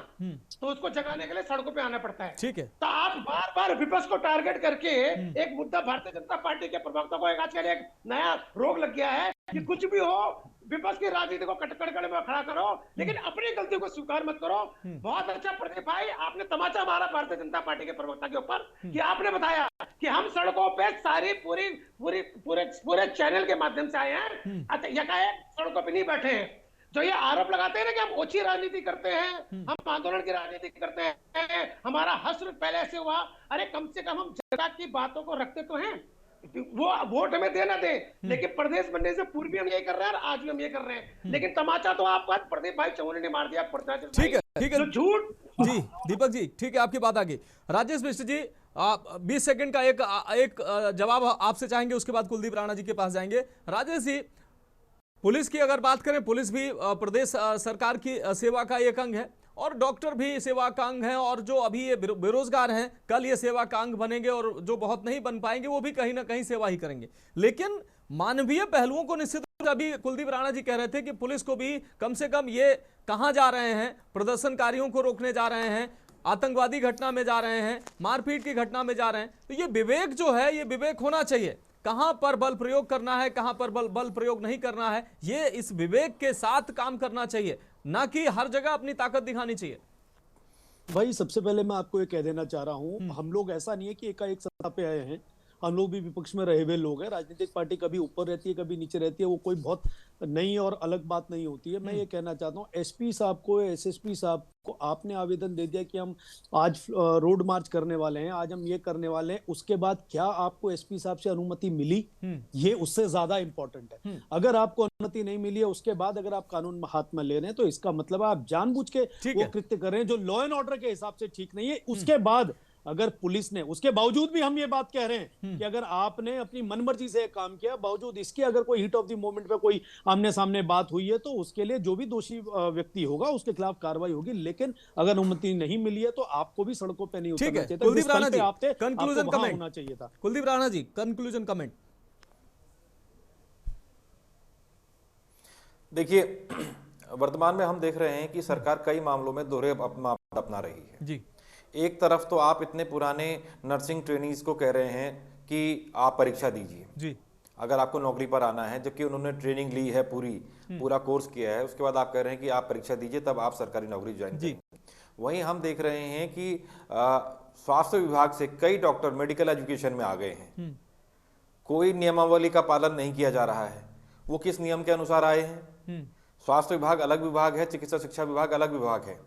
तो उसको जगाने के लिए सड़कों पे आना पड़ता है। ठीक है। तो आप बार बार विपक्ष को टारगेट करके एक मुद्दा, भारतीय जनता पार्टी के प्रवक्ता को आजकल एक नया रोग लग गया है कि कुछ भी हो, विपक्ष की राजनीति को कटकड़ में खड़ा करो, लेकिन अपनी गलती को स्वीकार मत करो। बहुत अच्छा प्रदीप भाई, आपने तमाचा मारा भारतीय जनता पार्टी के प्रवक्ता के ऊपर कि आपने बताया कि हम सड़कों पे सारी पूरे चैनल के माध्यम से आए हैं, यकायक सड़कों पे नहीं बैठे हैं। जो ये आरोप लगाते हैं ना कि हम ओछी राजनीति करते हैं, हम आंदोलन की राजनीति करते हैं, हमारा हश्र पहले से हुआ, अरे कम से कम हम जनता की बातों को रखते तो हैं। वो वोट हमें देना दे, लेकिन प्रदेश बनने से पूर्व भी हम यही कर रहे हैं और आज भी हम ये कर रहे हैं। लेकिन तमाचा तो आपका प्रदीप भाई चौहान ने मार दिया। ठीक है, ठीक है, झूठ। जी दीपक जी, ठीक है, आपकी बात आ गई। राजेश मिश्र जी, 20 सेकंड का एक जवाब आपसे चाहेंगे, उसके बाद कुलदीप राणा जी के पास जाएंगे। राजेश जी, पुलिस की अगर बात करें, पुलिस भी प्रदेश सरकार की सेवा का एक अंग है, और डॉक्टर भी सेवा का अंग है, और जो अभी ये बेरोजगार हैं कल ये सेवा का अंग बनेंगे, और जो बहुत नहीं बन पाएंगे वो भी कहीं ना कहीं सेवा ही करेंगे। लेकिन मानवीय पहलुओं को निश्चित रूप से, अभी कुलदीप राणा जी कह रहे थे कि पुलिस को भी कम से कम ये कहाँ जा रहे हैं, प्रदर्शनकारियों को रोकने जा रहे हैं, आतंकवादी घटना में जा रहे हैं, मारपीट की घटना में जा रहे हैं, तो ये विवेक जो है, ये विवेक होना चाहिए, कहां पर बल प्रयोग करना है, कहां पर बल प्रयोग नहीं करना है, ये इस विवेक के साथ काम करना चाहिए, ना कि हर जगह अपनी ताकत दिखानी चाहिए। भाई सबसे पहले मैं आपको ये कह देना चाह रहा हूं, हम लोग ऐसा नहीं है कि एकाएक सत्ता पे आए हैं, हम लोग भी विपक्ष में रहे हुए लोग हैं। राजनीतिक पार्टी कभी ऊपर रहती है, कभी नीचे रहती है, वो कोई बहुत नई और अलग बात नहीं होती है। मैं ये कहना चाहता हूँ, एसपी साहब को, एसएसपी साहब को आपने आवेदन दे दिया कि हम आज रोड मार्च करने वाले हैं, आज हम ये करने वाले हैं, उसके बाद क्या आपको एसपी साहब से अनुमति मिली, ये उससे ज्यादा इंपॉर्टेंट है। अगर आपको अनुमति नहीं मिली है, उसके बाद अगर आप कानून हाथ में ले रहे हैं, तो इसका मतलब आप जानबूझ के वो कृत्य कर रहे हैं जो लॉ एंड ऑर्डर के हिसाब से ठीक नहीं है। उसके बाद अगर पुलिस ने, उसके बावजूद भी हम ये बात कह रहे हैं कि अगर आपने अपनी मनमर्जी से काम किया, बावजूद इसके अगर कोई हिट ऑफ द मोमेंट पे कोई आमने सामने बात हुई है, तो उसके लिए जो भी दोषी व्यक्ति होगा उसके खिलाफ कार्रवाई होगी। लेकिन अगर अनुमति नहीं मिली है, तो आपको भी सड़कों पे नहीं उतरना चाहिए था। कुलदीप राणा जी, आपको कंक्लूजन वहां कमेंट होना चाहिए था। Kuldeep Rana ji, conclusion comment. देखिए, वर्तमान में हम देख रहे हैं कि सरकार कई मामलों में दोहरे मापदंड अपना रही है। जी, एक तरफ तो आप इतने पुराने नर्सिंग ट्रेनीज को कह रहे हैं कि आप परीक्षा दीजिए जी, अगर आपको नौकरी पर आना है, जबकि उन्होंने ट्रेनिंग ली है, पूरा कोर्स किया है, उसके बाद आप कह रहे हैं कि आप परीक्षा दीजिए तब आप सरकारी नौकरी ज्वाइन करेंगे। वहीं हम देख रहे हैं कि स्वास्थ्य विभाग से कई डॉक्टर मेडिकल एजुकेशन में आ गए हैं, कोई नियमावली का पालन नहीं किया जा रहा है। वो किस नियम के अनुसार आए हैं? स्वास्थ्य विभाग अलग विभाग है, चिकित्सा शिक्षा विभाग अलग विभाग है।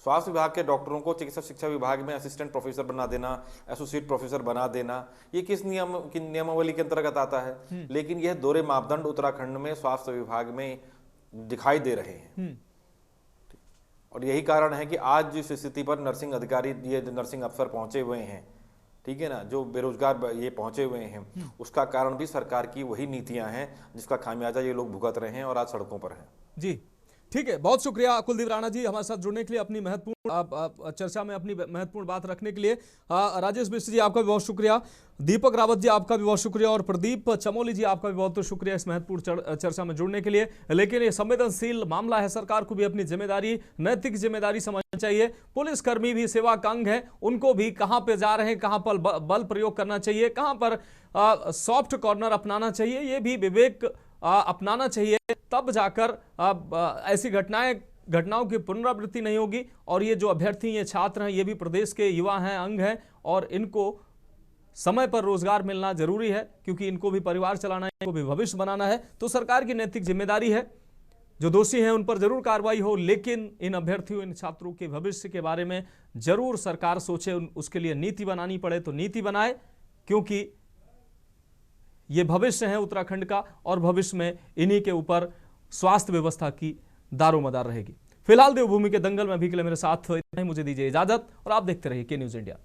स्वास्थ्य विभाग के डॉक्टरों को चिकित्सा शिक्षा विभाग में असिस्टेंट प्रोफेसर बना देना, एसोसिएट प्रोफेसर बना देना, ये किस नियमावली के अंतर्गत आता है? लेकिन यह दोहरे मापदंड उत्तराखंड में स्वास्थ्य विभाग में दिखाई दे रहे हैं, और यही कारण है कि आज जिस स्थिति पर नर्सिंग अधिकारी, ये नर्सिंग अफसर पहुंचे हुए हैं, ठीक है ना, जो बेरोजगार ये पहुंचे हुए हैं, उसका कारण भी सरकार की वही नीतियां हैं जिसका खामियाजा ये लोग भुगत रहे हैं और आज सड़कों पर हैं। जी, ठीक है, बहुत शुक्रिया कुलदीप राणा जी हमारे साथ जुड़ने के लिए, अपनी महत्वपूर्ण चर्चा में अपनी महत्वपूर्ण बात रखने के लिए। राजेश मिश्र जी आपका भी बहुत शुक्रिया, दीपक रावत जी आपका भी बहुत शुक्रिया और प्रदीप चमोली जी आपका भी बहुत शुक्रिया इस महत्वपूर्ण चर्चा में जुड़ने के लिए। लेकिन ये संवेदनशील मामला है, सरकार को भी अपनी जिम्मेदारी, नैतिक जिम्मेदारी समझनी चाहिए। पुलिसकर्मी भी सेवा का अंग है, उनको भी कहां पे जा रहे हैं, कहां पर बल प्रयोग करना चाहिए, कहां पर सॉफ्ट कॉर्नर अपनाना चाहिए, ये भी विवेक अपनाना चाहिए। तब जाकर ऐसी घटनाओं की पुनरावृत्ति नहीं होगी। और ये जो अभ्यर्थी, ये छात्र हैं, ये भी प्रदेश के युवा हैं, अंग हैं, और इनको समय पर रोजगार मिलना जरूरी है, क्योंकि इनको भी परिवार चलाना है, इनको भी भविष्य बनाना है। तो सरकार की नैतिक जिम्मेदारी है, जो दोषी हैं उन पर जरूर कार्रवाई हो, लेकिन इन अभ्यर्थियों, इन छात्रों के भविष्य के बारे में जरूर सरकार सोचे, उसके लिए नीति बनानी पड़े तो नीति बनाए, क्योंकि ये भविष्य है उत्तराखंड का, और भविष्य में इन्हीं के ऊपर स्वास्थ्य व्यवस्था की दारोमदार रहेगी। फिलहाल देवभूमि के दंगल में अभी के लिए मेरे साथ इतना ही, मुझे दीजिए इजाजत और आप देखते रहिए के न्यूज़ इंडिया।